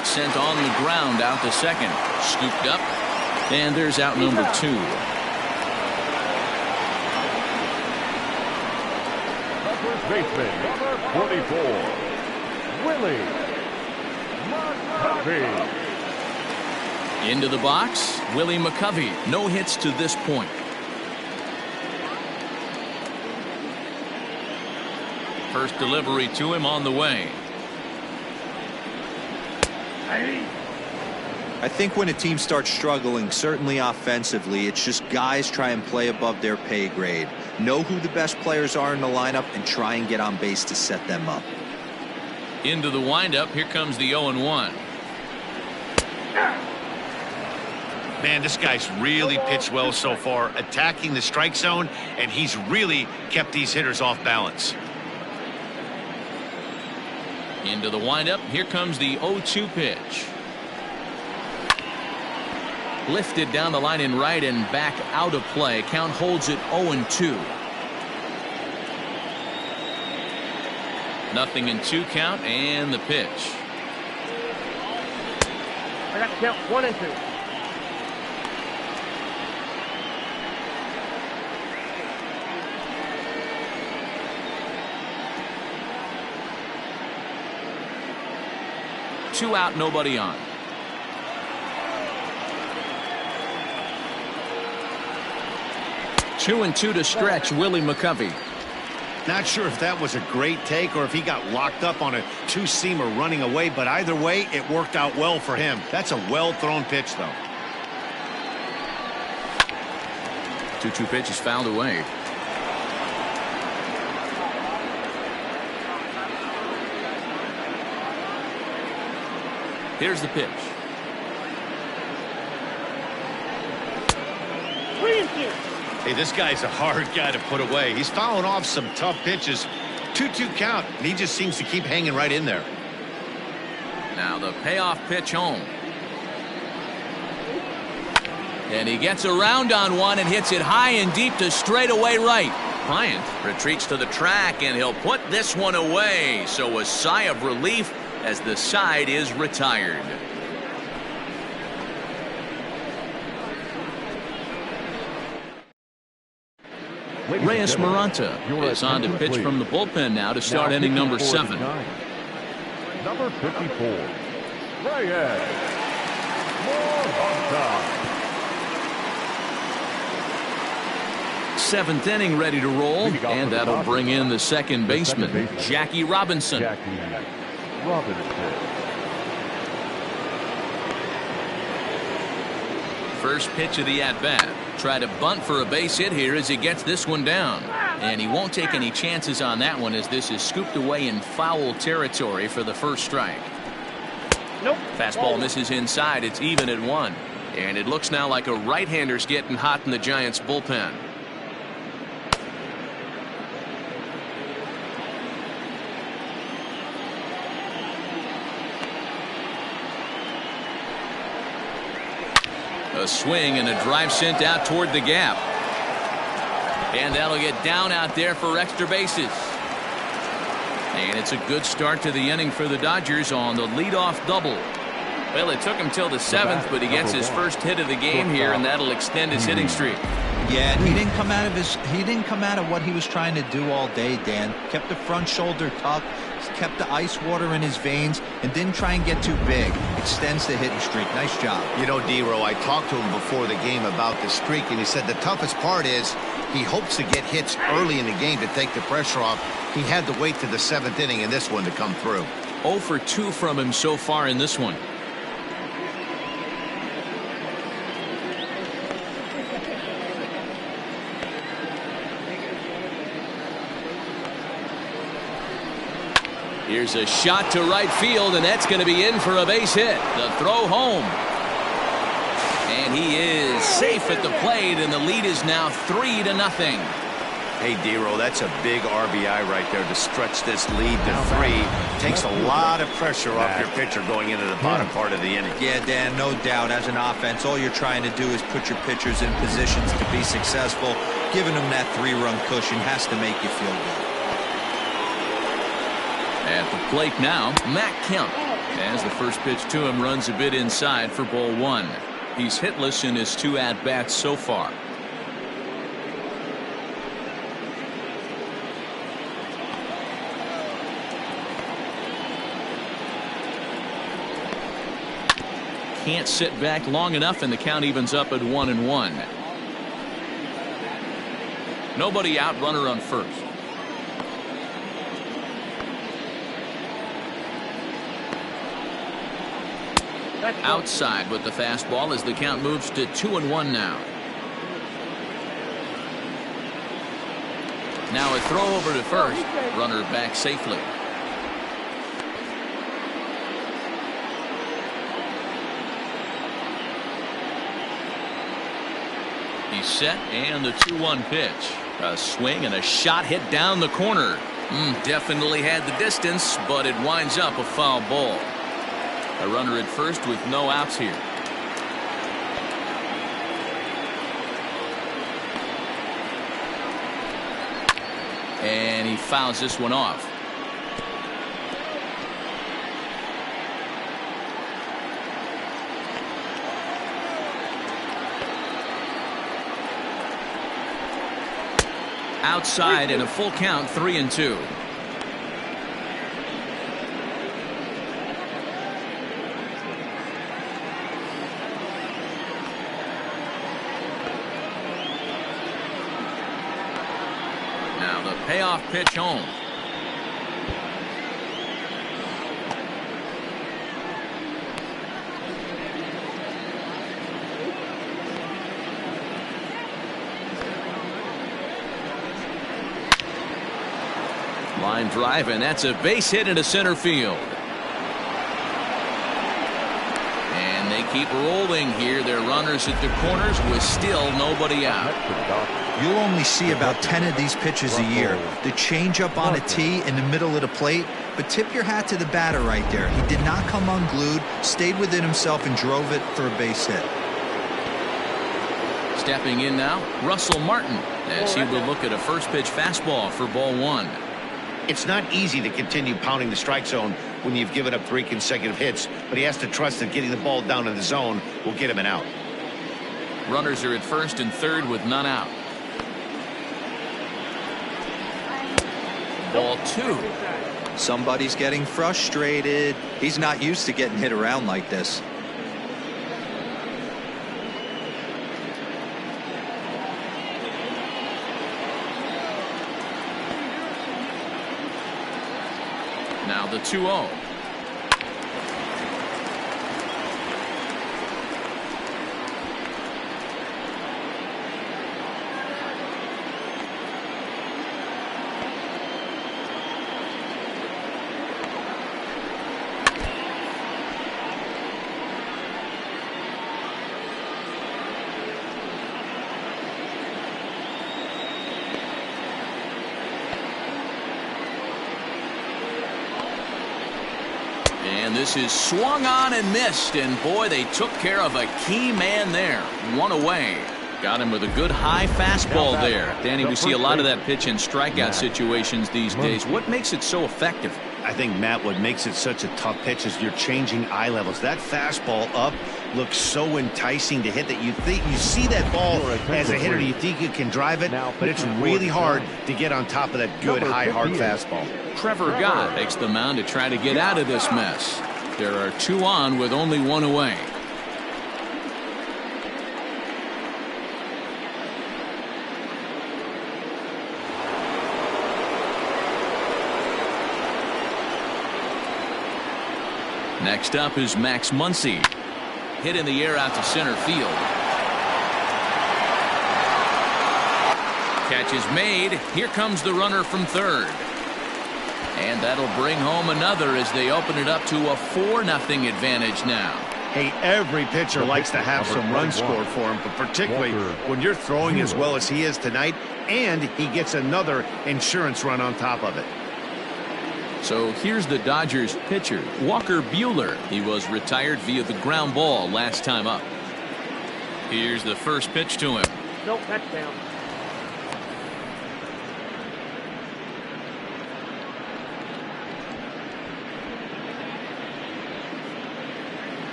Sent on the ground out to second. Scooped up, and there's out number 2. The first baseman, number 44, Willie McCovey. Into the box, Willie McCovey. No hits to this point. First delivery to him on the way. I think when a team starts struggling, certainly offensively, it's just guys try and play above their pay grade. Know who the best players are in the lineup and try and get on base to set them up. Into the windup, here comes the 0-1. Man, this guy's really pitched well so far, attacking the strike zone, and he's really kept these hitters off balance. Into the windup, here comes the 0-2 pitch. Lifted down the line in right and back out of play. Count holds it 0-2. Nothing in 2 count, and the pitch. I got to count 1 and 2. Two out, nobody on. Two and two to stretch Willie McCovey. Not sure if that was a great take or if he got locked up on a 2-seamer running away, but either way, it worked out well for him. That's a well-thrown pitch, though. 2-2 pitch is fouled away. Here's the pitch. 3 and 2. Hey, this guy's a hard guy to put away. He's fouling off some tough pitches. 2-2 count, and he just seems to keep hanging right in there. Now the payoff pitch home. And he gets around on one and hits it high and deep to straightaway right. Bryant retreats to the track, and he'll put this one away. So a sigh of relief as the side is retired. Reyes Maranta is on to pitch from the bullpen now to start inning number 7. Number 54, Bryant. Seventh inning ready to roll, and that'll bring in the second baseman, Jackie Robinson. First pitch of the at-bat. Try to bunt for a base hit here as he gets this one down. And he won't take any chances on that one as this is scooped away in foul territory for the first strike. Nope. Fastball misses inside. It's even at 1. And it looks now like a right-hander's getting hot in the Giants bullpen. A swing and a drive sent out toward the gap. And that'll get down out there for extra bases. And it's a good start to the inning for the Dodgers on the leadoff double. Well, it took him till the 7th, but he gets his first hit of the game here, and that'll extend his hitting streak. Yeah, and he didn't come out of what he was trying to do all day, Dan. Kept the front shoulder tucked, kept the ice water in his veins, and didn't try and get too big. Extends the hitting streak. Nice job. You know, D-Row, I talked to him before the game about the streak, and he said the toughest part is he hopes to get hits early in the game to take the pressure off. He had to wait to the 7th inning in this one to come through. 0 for 2 from him so far in this one. Here's a shot to right field, and that's going to be in for a base hit. The throw home. And he is safe at the plate, and the lead is now 3-0. Hey, D-Row, that's a big RBI right there to stretch this lead to 3. Takes a lot of pressure off your pitcher going into the bottom part of the inning. Yeah, Dan, no doubt. As an offense, all you're trying to do is put your pitchers in positions to be successful. Giving them that 3-run cushion has to make you feel good. At the plate now, Matt Kemp, as the first pitch to him runs a bit inside for ball 1. He's hitless in his 2 at-bats so far. Can't sit back long enough, and the count evens up at 1-1. Nobody out, runner on first. Outside with the fastball as the count moves to 2-1 now. Now a throw over to first. Runner back safely. He's set, and the 2-1 pitch. A swing and a shot hit down the corner. Definitely had the distance, but it winds up a foul ball. A runner at first with no outs here. And he fouls this one off. Outside and a full count, 3-2. Payoff pitch home. Line drive, and that's a base hit into center field. And they keep rolling here. They're runners at the corners with still nobody out. You'll only see about 10 of these pitches a year. The changeup on a tee in the middle of the plate, but tip your hat to the batter right there. He did not come unglued, stayed within himself, and drove it for a base hit. Stepping in now, Russell Martin, as he will look at a first pitch fastball for ball 1. It's not easy to continue pounding the strike zone when you've given up 3 consecutive hits, but he has to trust that getting the ball down in the zone will get him an out. Runners are at first and third with none out. Ball 2. Somebody's getting frustrated. He's not used to getting hit around like this. Now the 2-0. And this is swung on and missed, and boy, they took care of a key man there. One away. Got him with a good high fastball there. Danny, we see a lot of that pitch in strikeout situations these days. What makes it so effective? I think, Matt, what makes it such a tough pitch is you're changing eye levels. That fastball up looks so enticing to hit that you see that ball as a hitter, you think you can drive it, but it's really hard to get on top of that good high hard fastball. Trevor Gott takes the mound to try to get out of this mess. There are 2 on with only 1 away. Next up is Max Muncy. Hit in the air out to center field. Catch is made. Here comes the runner from third. And that'll bring home another as they open it up to a 4-0 advantage now. Hey, every pitcher likes to have some runs scored for him, but particularly when you're throwing as well as he is tonight, and he gets another insurance run on top of it. So here's the Dodgers pitcher, Walker Buehler. He was retired via the ground ball last time up. Here's the first pitch to him. Nope, that's down.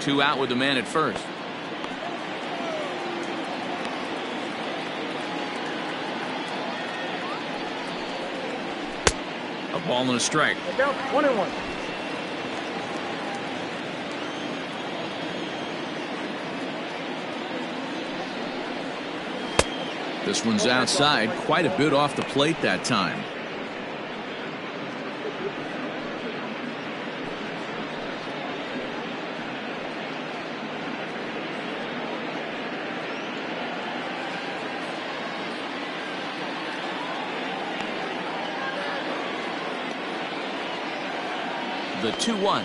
Two out with the man at first. A ball and a strike. Down 1-1. This one's outside, quite a bit off the plate that time. The 2-1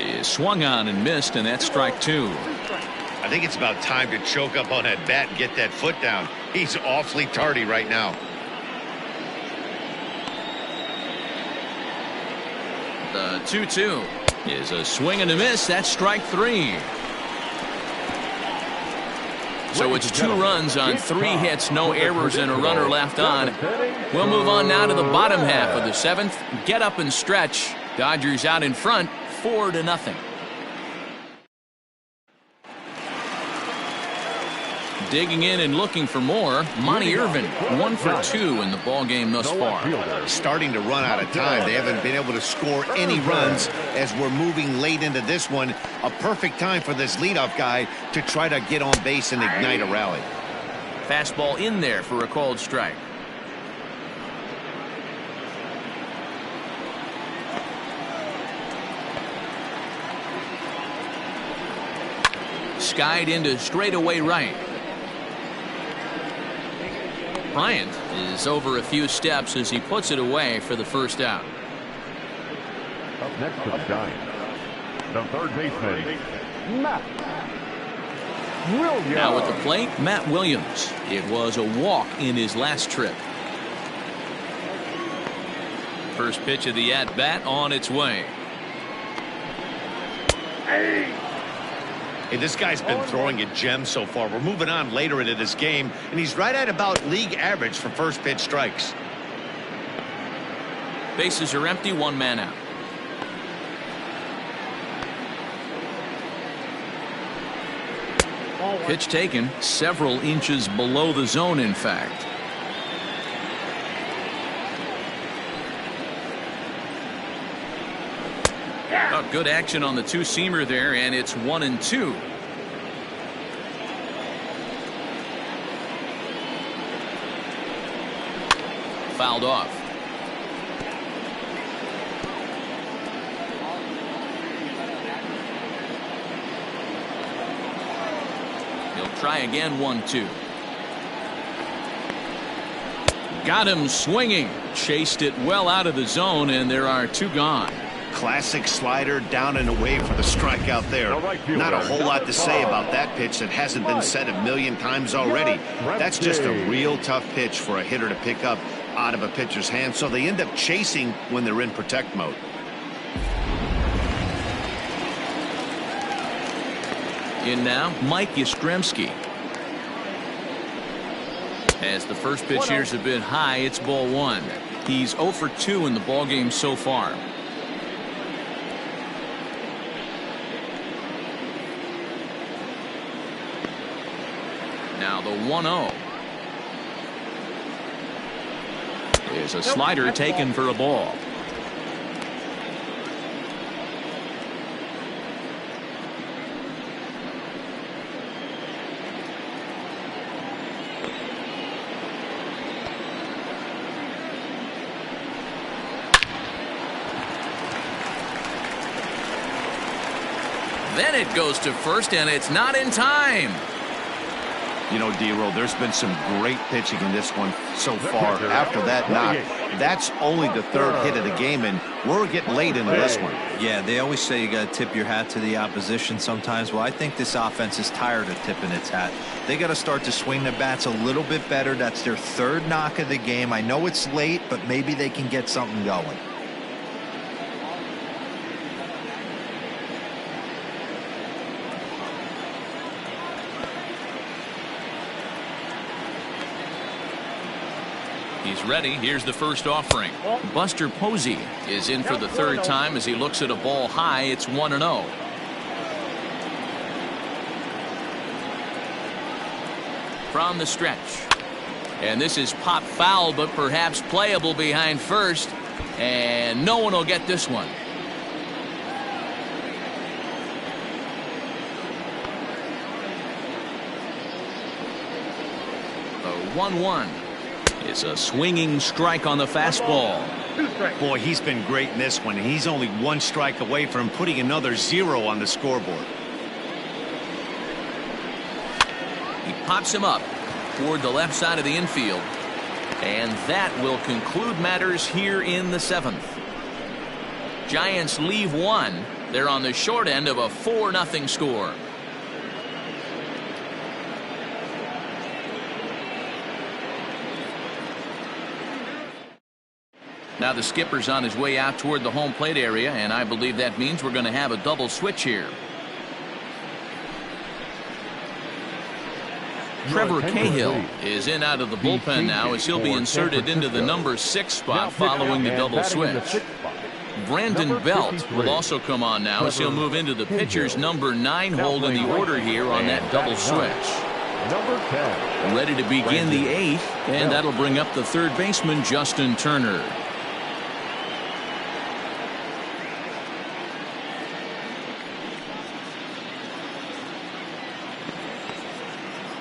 is swung on and missed, and that's strike 2. I think it's about time to choke up on that bat and get that foot down. He's awfully tardy right now. The 2-2 is a swing and a miss. That's strike 3. So it's 2 runs on 3 hits, no errors, and a runner left on. We'll move on now to the bottom half of the 7th. Get up and stretch. Dodgers out in front, 4-0. Digging in and looking for more, Monty Irvin, 1 for 2 in the ball game thus far. Starting to run out of time. They haven't been able to score any runs as we're moving late into this one. A perfect time for this leadoff guy to try to get on base and ignite a rally. Fastball in there for a called strike. Skied into straightaway right. Bryant is over a few steps as he puts it away for the first out. Up next to the Giants, the third baseman, Matt Williams. Now at the plate, Matt Williams. It was a walk in his last trip. First pitch of the at-bat on its way. Hey, this guy's been throwing a gem so far. We're moving on later into this game, and he's right at about league average for first pitch strikes. Bases are empty, 1 man out. Pitch taken several inches below the zone, in fact. Oh, good action on the two-seamer there, and it's 1-2. Fouled off. He'll try again. 1-2. Got him swinging. Chased it well out of the zone, and there are two gone. Classic slider down and away for the strikeout there. Not a whole lot to say about that pitch that hasn't been said a million times already. That's just a real tough pitch for a hitter to pick up out of a pitcher's hand, so they end up chasing when they're in protect mode. In now, Mike Yastrzemski. As the first pitch here's a bit high, it's ball one. He's 0 for 2 in the ball game so far. Now the 1-0. There's a slider taken for a ball. Then it goes to first, and it's not in time. You know, D-Roll, there's been some great pitching in this one so far. After that knock, that's only the third hit of the game, and we're getting late into this one. Yeah, they always say you got to tip your hat to the opposition sometimes. Well, I think this offense is tired of tipping its hat. They got to start to swing the bats a little bit better. That's their third knock of the game. I know it's late, but maybe they can get something going. He's ready. Here's the first offering. Buster Posey is in for the third time as he looks at a ball high. It's 1-0. From the stretch. And this is pop foul, but perhaps playable behind first. And no one will get this one. The 1-1. It's a swinging strike on the fastball. Boy, he's been great in this one. He's only one strike away from putting another 0 on the scoreboard. He pops him up toward the left side of the infield. And that will conclude matters here in the 7th. Giants leave one. They're on the short end of a 4-0 score. Now the skipper's on his way out toward the home plate area, and I believe that means we're going to have a double switch here. Trevor Cahill is in out of the bullpen now as he'll be inserted into the number 6 spot following the double switch. Brandon Belt will also come on now as he'll move into the pitcher's number 9 hold in the order here on that double switch. Ready to begin the 8th, and that'll bring up the third baseman Justin Turner.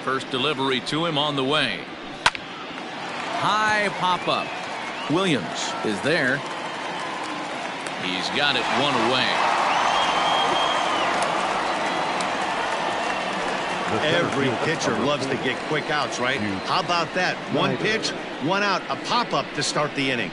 First delivery to him on the way. High pop up. Williams is there. He's got it one away. Every pitcher loves to get quick outs, right? How about that? One pitch, one out, a pop-up to start the inning.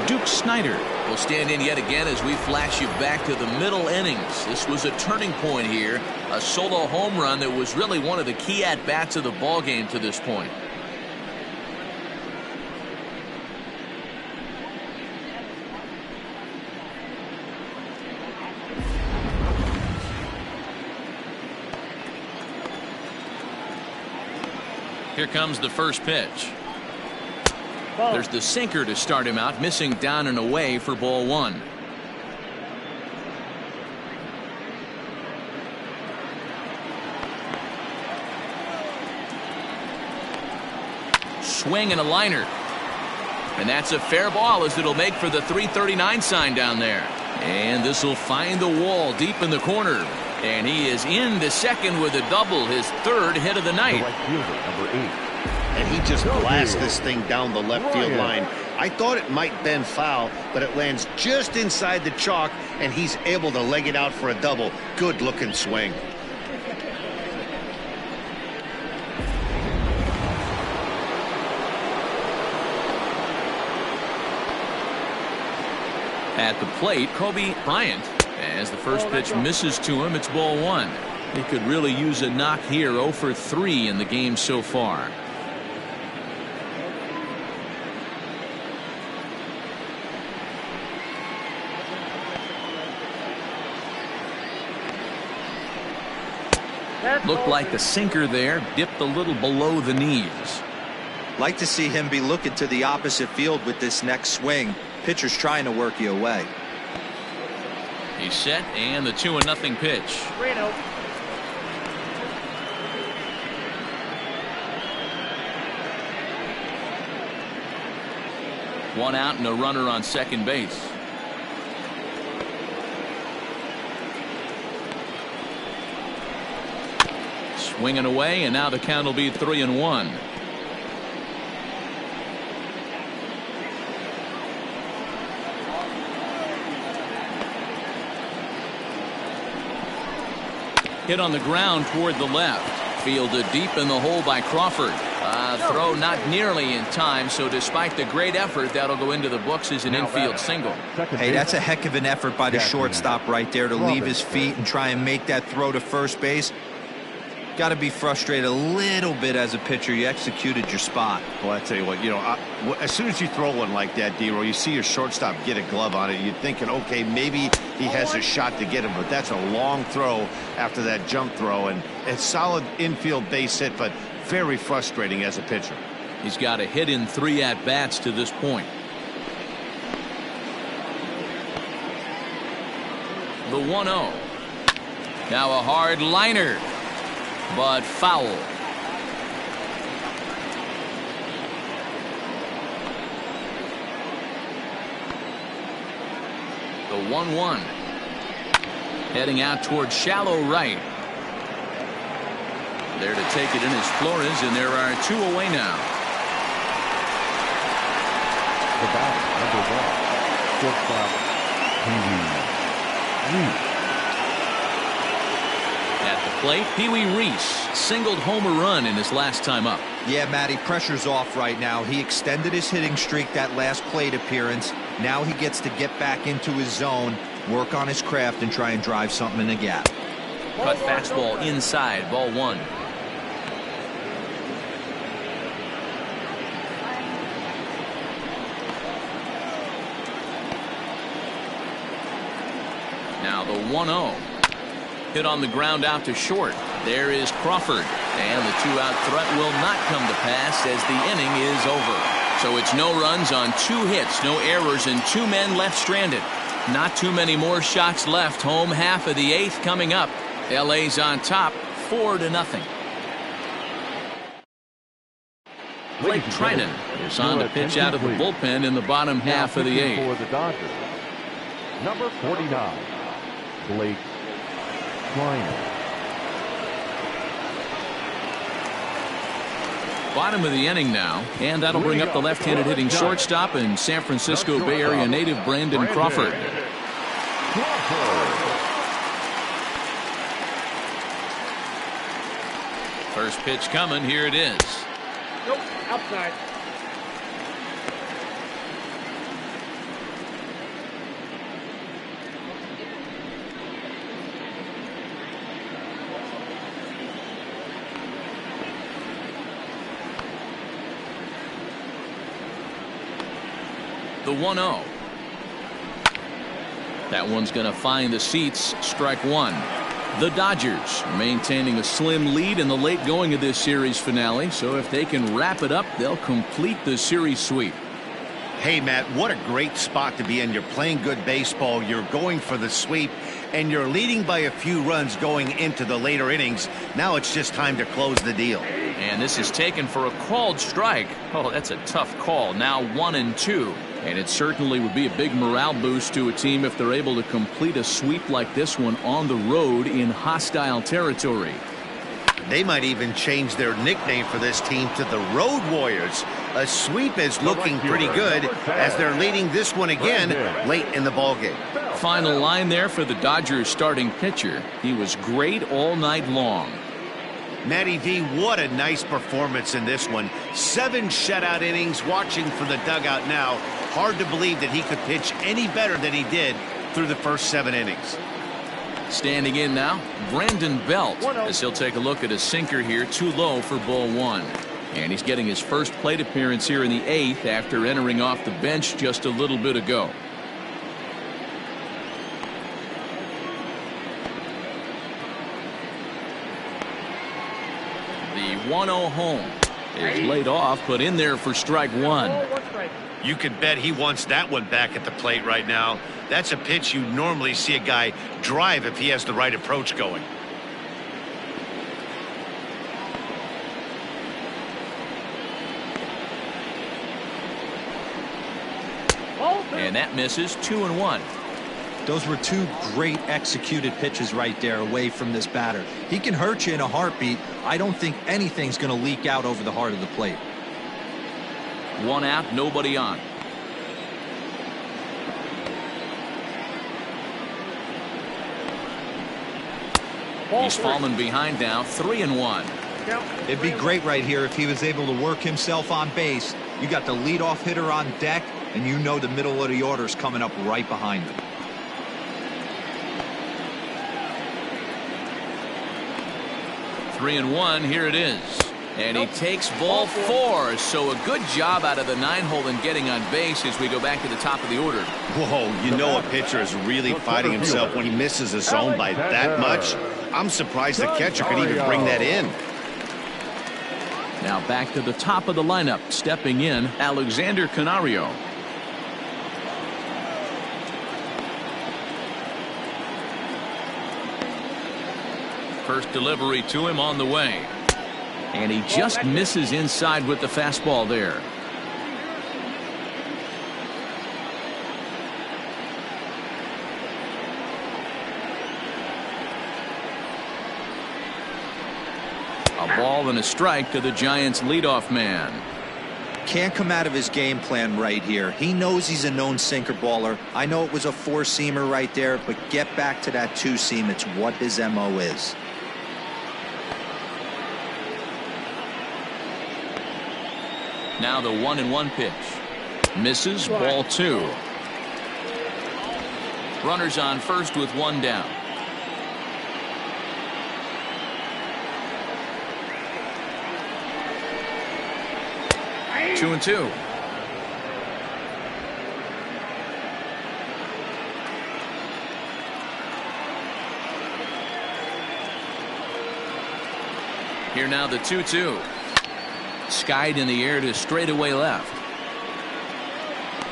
Duke Snider will stand in yet again as we flash you back to the middle innings. This was a turning point here, a solo home run that was really one of the key at-bats of the ball game to this point. Here comes the first pitch. There's the sinker to start him out, missing down and away for ball one. Swing and a liner. And that's a fair ball as it'll make for the 339 sign down there. And this will find the wall deep in the corner. And he is in the second with a double, his third hit of the night. The right fielder, number 8. And he just blasts this thing down the left field line. I thought it might bend foul, but it lands just inside the chalk, and he's able to leg it out for a double. Good looking swing. At the plate, Bryant. As the first pitch misses to him, it's ball 1. He could really use a knock here. 0 for 3 in the game so far. Looked like the sinker there, dipped a little below the knees. Like to see him be looking to the opposite field with this next swing. Pitcher's trying to work you away. He's set, and the 2-0 pitch. 3-0. One out and a runner on second base. Swinging away, and now the count will be 3-1. Hit on the ground toward the left. Fielded deep in the hole by Crawford. Throw not nearly in time, so despite the great effort, that'll go into the books as an infield single. Hey, that's a heck of an effort by the shortstop right there to leave his feet and try and make that throw to first base. Got to be frustrated a little bit as a pitcher. You executed your spot. Well, I tell you what, as soon as you throw one like that, D-Row, you see your shortstop get a glove on it. You're thinking, okay, maybe he has a shot to get him, but that's a long throw after that jump throw, and a solid infield base hit, but very frustrating as a pitcher. He's got a hit in 3 at-bats to this point. The 1-0. Now a hard liner, but foul. The 1-1. Heading out towards shallow right. There to take it in is Flores, and there are 2 away now. The batter, number 1, shortstop, Pee Wee Reese. At the plate, Pee Wee Reese singled home a run in his last time up. Yeah, Matty, pressure's off right now. He extended his hitting streak that last plate appearance. Now he gets to get back into his zone, work on his craft, and try and drive something in the gap. Cut fastball inside, ball 1. Now the 1-0. Hit on the ground out to short. There is Crawford. And the 2-out threat will not come to pass as the inning is over. So it's no runs on 2 hits, no errors, and 2 men left stranded. Not too many more shots left. Home half of the 8th coming up. LA's on top, 4-0. Blake Trinan is on to pitch out of the bullpen in the bottom half of the 8th. For the Dodgers, number 49, Blake Bryant. Bottom of the inning now, and that'll bring up the left-handed hitting shortstop and San Francisco Bay Area native Brandon Crawford. First pitch coming. Here it is. Nope, outside. The 1-0. That one's going to find the seats. Strike 1. The Dodgers are maintaining a slim lead in the late going of this series finale. So if they can wrap it up, they'll complete the series sweep. Hey, Matt, what a great spot to be in. You're playing good baseball. You're going for the sweep. and you're leading by a few runs going into the later innings. Now it's just time to close the deal. And this is taken for a called strike. Oh, that's a tough call. Now 1-2. And it certainly would be a big morale boost to a team if they're able to complete a sweep like this one on the road in hostile territory. They might even change their nickname for this team to the Road Warriors. A sweep is looking pretty good as they're leading this one again late in the ballgame. Final line there for the Dodgers starting pitcher. He was great all night long. Matty V, what a nice performance in this one. 7 shutout innings. Watching from the dugout now, hard to believe that he could pitch any better than he did through the first 7 innings. Standing in now, Brandon Belt, as he'll take a look at a sinker here, too low for ball 1. And he's getting his first plate appearance here in the 8th after entering off the bench just a little bit ago. The 1-0 home is laid off, but in there for strike 1. You could bet he wants that one back at the plate right now. That's a pitch you normally see a guy drive if he has the right approach going. And that misses. 2-1. Those were 2 great executed pitches right there away from this batter. He can hurt you in a heartbeat. I don't think anything's going to leak out over the heart of the plate. 1 out, nobody on. He's fallen behind now, 3-1. It'd be great right here if he was able to work himself on base. You got the leadoff hitter on deck, and you know the middle of the order's coming up right behind him. Three and one, here it is. And he takes ball 4. So a good job out of the 9-hole in getting on base as we go back to the top of the order. Whoa, you know a pitcher is really fighting himself when he misses a zone by that much. I'm surprised the catcher could even bring that in. Now back to the top of the lineup. Stepping in, Alexander Canario. First delivery to him on the way. And he just misses inside with the fastball there. A ball and a strike to the Giants' leadoff man. Can't come out of his game plan right here. He knows he's a known sinker baller. I know it was a 4-seamer right there, but get back to that 2-seam. It's what his MO is. Now the 1-1 pitch. Misses, ball 2. Runners on first with 1 down. Two and 2. Here now the 2-2. Skied in the air to straightaway left.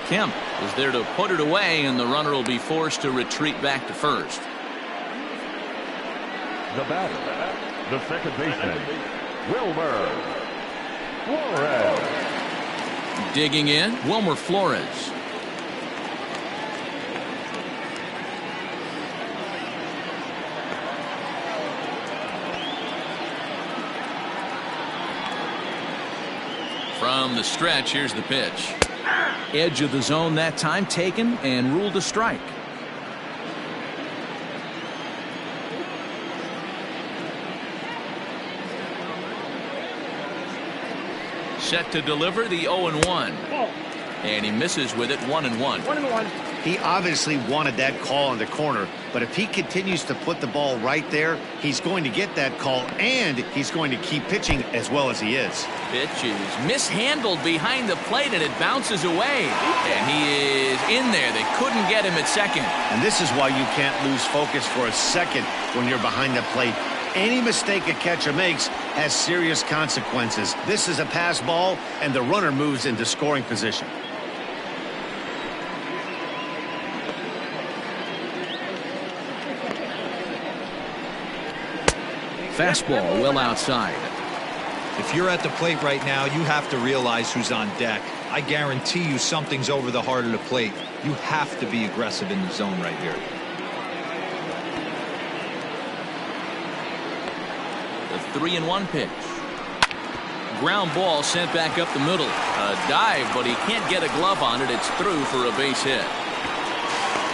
Kemp is there to put it away, and the runner will be forced to retreat back to first. The batter, the second baseman, Wilmer Flores. Digging in, Wilmer Flores. From the stretch, here's the pitch. Edge of the zone that time, taken and ruled a strike. Set to deliver the 0-1. And he misses with it. 1-1. 1-1. He obviously wanted that call in the corner, but if he continues to put the ball right there, he's going to get that call, and he's going to keep pitching as well as he is. Pitch is mishandled behind the plate, and it bounces away. And he is in there. They couldn't get him at second. And this is why you can't lose focus for a second when you're behind the plate. Any mistake a catcher makes has serious consequences. This is a pass ball, and the runner moves into scoring position. fastball well outside. If you're at the plate right now, you have to realize who's on deck. I guarantee you something's over the heart of the plate. You have to be aggressive in the zone right here. The 3-1 pitch. Ground ball sent back up the middle. A dive, but he can't get a glove on it. It's through for a base hit.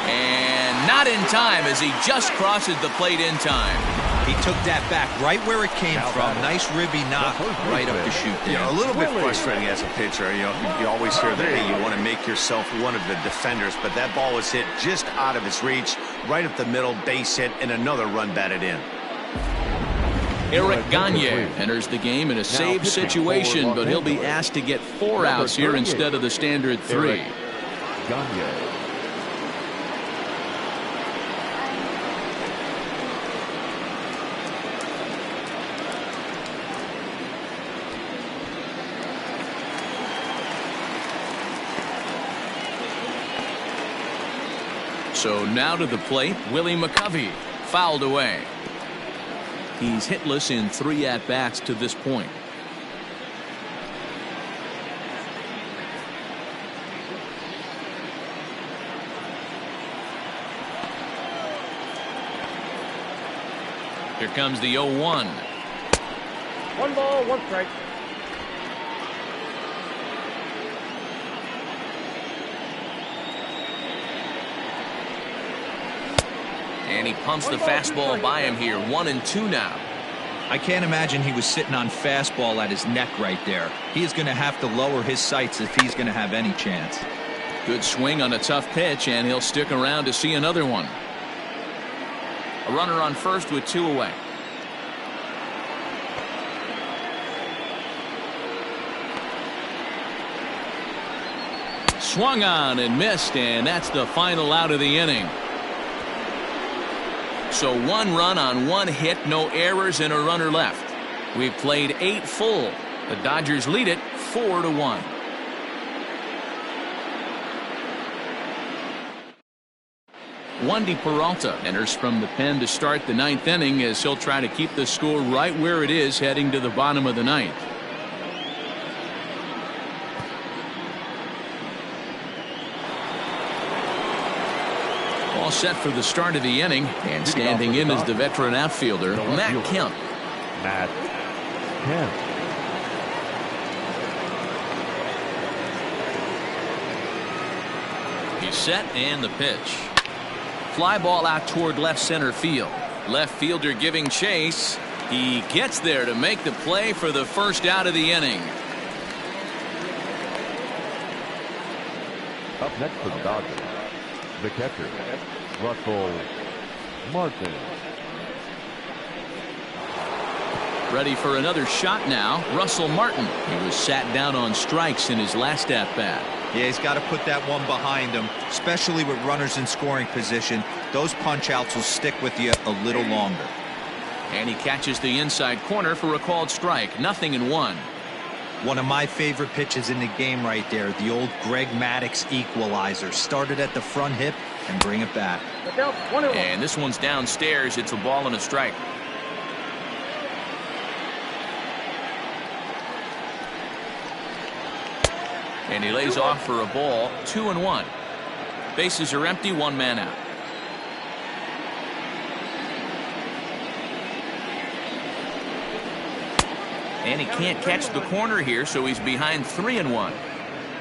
And not in time as he just crosses the plate in time. He took that back right where it came from. Nice ribby knock right up the chute there. A little bit frustrating as a pitcher. You always hear that, hey, you want to make yourself one of the defenders, but that ball was hit just out of his reach, right up the middle, base hit, and another run batted in. Eric Gagne enters the game in a save situation, but he'll be asked to get 4 outs here instead of the standard 3. Gagne. So now to the plate, Willie McCovey, fouled away. He's hitless in 3 at-bats to this point. Here comes the 0-1. 1 ball, 1 strike. And he pumps the fastball by him here. 1-2 now. I can't imagine he was sitting on fastball at his neck right there. He is going to have to lower his sights if he's going to have any chance. Good swing on a tough pitch, and he'll stick around to see another one. A runner on first with 2 away. Swung on and missed, and that's the final out of the inning. So 1 run on 1 hit, no errors, and a runner left. We've played 8 full. The Dodgers lead it 4-1. Wandy Peralta enters from the pen to start the 9th inning as he'll try to keep the score right where it is heading to the bottom of the 9th. All set for the start of the inning, and standing in is the veteran outfielder, Matt Kemp. Matt Kemp. He's set, and the pitch. Fly ball out toward left center field. Left fielder giving chase. He gets there to make the play for the first out of the inning. Up next for the Dodgers, the catcher, Russell Martin. Ready for another shot now, Russell Martin. He was sat down on strikes in his last at-bat. Yeah, he's got to put that one behind him, especially with runners in scoring position. Those punch-outs will stick with you a little longer. And he catches the inside corner for a called strike. 0-1. One of my favorite pitches in the game right there, the old Greg Maddux equalizer. Started at the front hip and bring it back. And this one's downstairs. It's a ball and a strike. And he lays off for a ball. 2-1. Bases are empty. 1 man out. And he can't catch the corner here, so he's behind 3-1.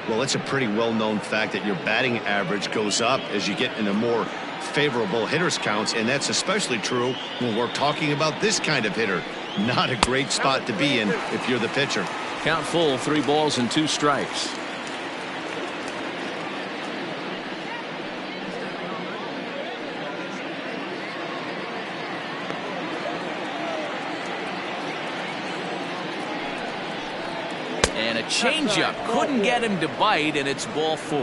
Well, it's a pretty well-known fact that your batting average goes up as you get into more favorable hitters counts, and that's especially true when we're talking about this kind of hitter. Not a great spot to be in if you're the pitcher. Count full, 3 balls and 2 strikes. And a changeup couldn't get him to bite, and it's ball 4.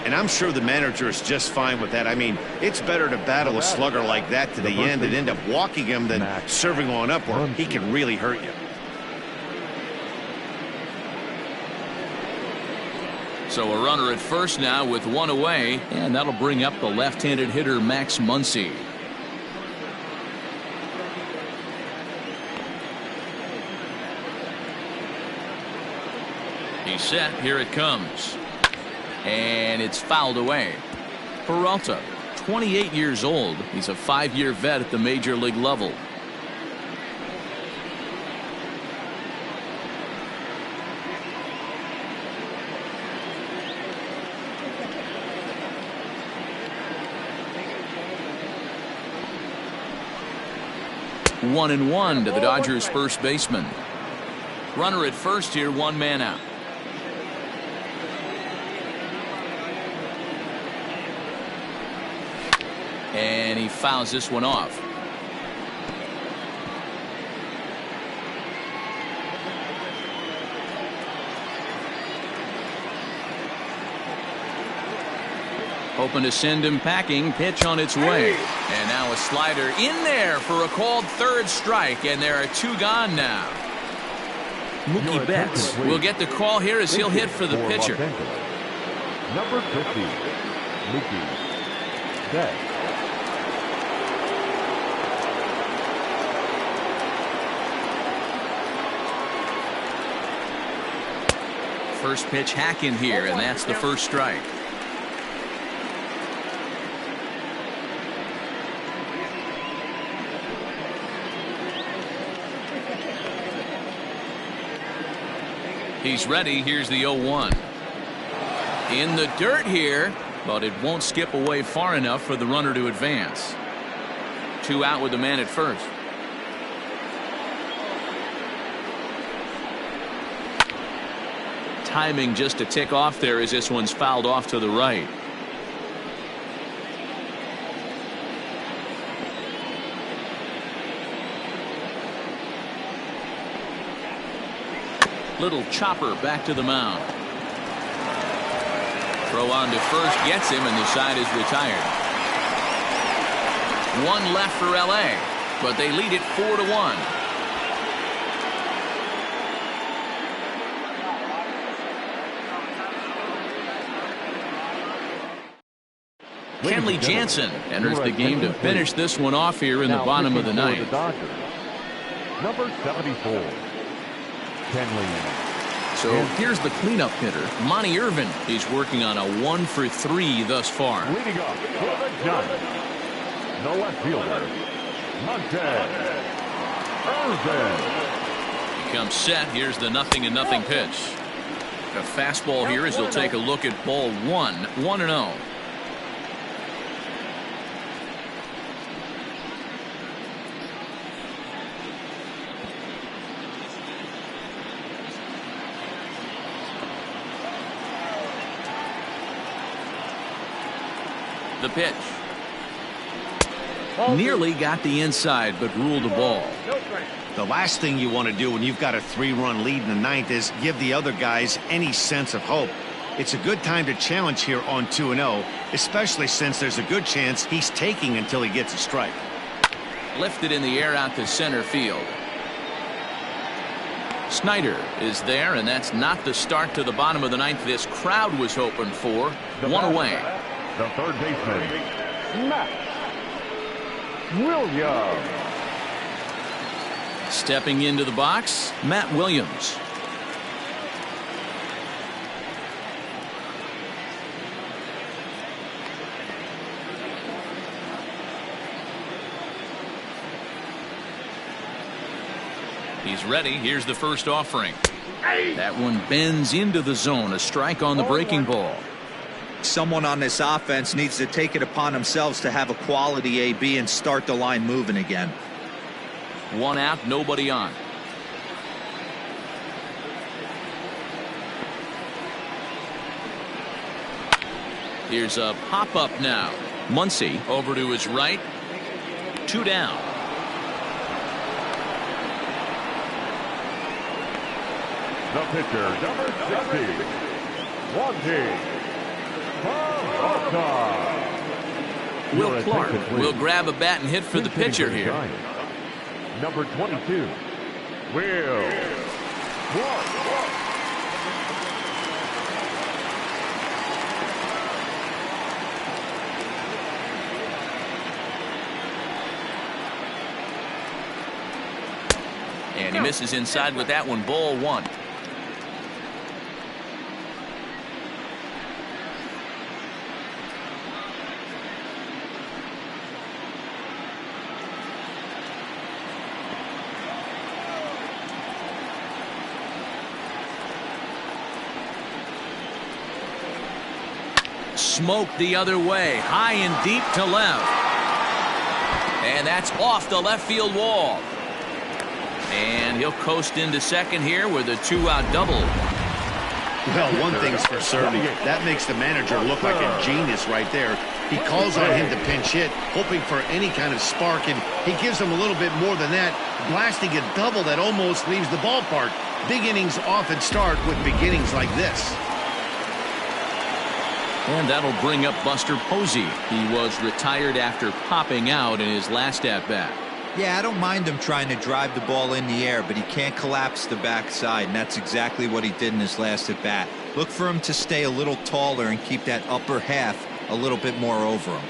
And I'm sure the manager is just fine with that. I mean, it's better to battle a slugger like that to the end and end up walking him than serving on up where he can really hurt you. So a runner at first now with 1 away, and that'll bring up the left-handed hitter Max Muncy. He's set. Here it comes. And it's fouled away. Peralta, 28 years old. He's a 5-year vet at the major league level. One and one to the Dodgers first baseman. Runner at first here, 1 man out. And he fouls this one off. Hoping to send him packing. Pitch on its way. And now a slider in there for a called third strike. And there are 2 gone now. Mookie Betts will get the call here as he'll hit for the pitcher. Number 50, Mookie Betts. First pitch hack in here, and that's the first strike. He's ready. Here's the 0-1. In the dirt here, but it won't skip away far enough for the runner to advance. 2 out with the man at first. Timing just a tick off there as this one's fouled off to the right. Little chopper back to the mound. Throw on to first gets him, and the side is retired. 1 left for LA, but they lead it 4-1. Kenley Jansen enters the game to finish this one off here in the bottom of the ninth. Number 74, Kenley. So here's the cleanup hitter, Monty Irvin. He's working on a 1 for 3 thus far. Leading up for the Giants, the left fielder, Monty Irvin. He comes set. Here's the 0-0 pitch. A fastball here as he'll take a look at ball 1, 1-0. The pitch. Nearly got the inside, but ruled a ball. The last thing you want to do when you've got a 3-run lead in the ninth is give the other guys any sense of hope. It's a good time to challenge here on 2-0, especially since there's a good chance he's taking until he gets a strike. Lifted in the air out to center field. Snyder is there, and that's not the start to the bottom of the ninth this crowd was hoping for. 1 away. The third baseman, Matt Williams. Stepping into the box, Matt Williams. He's ready. Here's the first offering. That one bends into the zone. A strike on the breaking ball. Someone on this offense needs to take it upon themselves to have a quality AB and start the line moving again. 1 out, nobody on. Here's a pop-up now. Muncy over to his right. 2 down. The pitcher, number 60, Wanty. Will Clark will grab a bat and hit for the pitcher here. Number 22, Will Clark. And he misses inside with that one. Ball 1. smoked the other way, high and deep to left. And that's off the left field wall. And he'll coast into second here with a 2-out double. Well, one thing's for certain, that makes the manager look like a genius right there. He calls on him to pinch hit, hoping for any kind of spark, and he gives him a little bit more than that, blasting a double that almost leaves the ballpark. Big innings often start with beginnings like this. And that'll bring up Buster Posey. He was retired after popping out in his last at-bat. Yeah, I don't mind him trying to drive the ball in the air, but he can't collapse the backside, and that's exactly what he did in his last at-bat. Look for him to stay a little taller and keep that upper half a little bit more over him.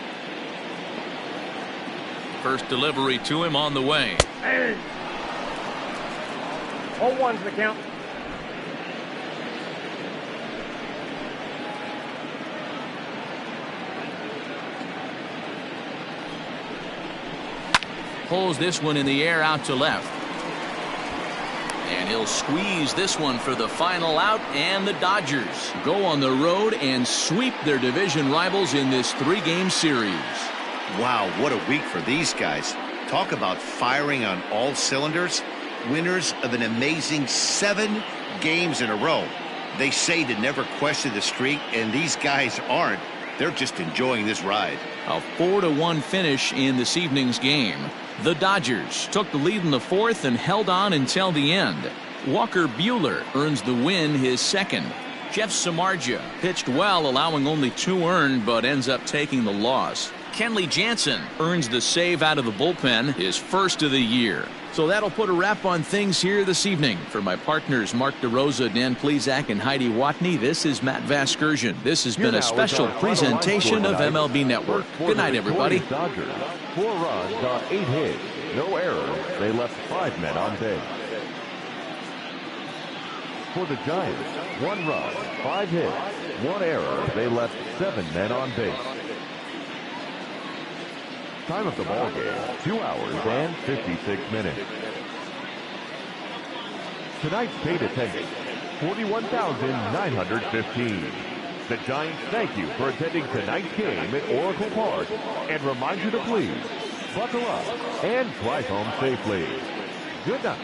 First delivery to him on the way. Hey. 0-1's the count. Pulls this one in the air out to left. And he'll squeeze this one for the final out, and the Dodgers go on the road and sweep their division rivals in this 3-game series. Wow, what a week for these guys. Talk about firing on all cylinders. Winners of an amazing 7 games in a row. They say to never question the streak, and these guys aren't. They're just enjoying this ride. A 4-1 finish in this evening's game. The Dodgers took the lead in the 4th and held on until the end. Walker Buehler earns the win, his second. Jeff Samardzija pitched well, allowing only 2 earned, but ends up taking the loss. Kenley Jansen earns the save out of the bullpen, his first of the year. So that'll put a wrap on things here this evening. For my partners Mark DeRosa, Dan Plesac, and Heidi Watney, this is Matt Vasgersian. This has been a special presentation of MLB Network. Good night, everybody. Dodgers, 4 runs on 8 hits, no errors. They left 5 men on base. For the Giants, 1 run, 5 hits, 1 error. They left 7 men on base. Time of the ball game, 2 hours and 56 minutes. Tonight's paid attendance, 41,915. The Giants thank you for attending tonight's game at Oracle Park and remind you to please buckle up and drive home safely. Good night.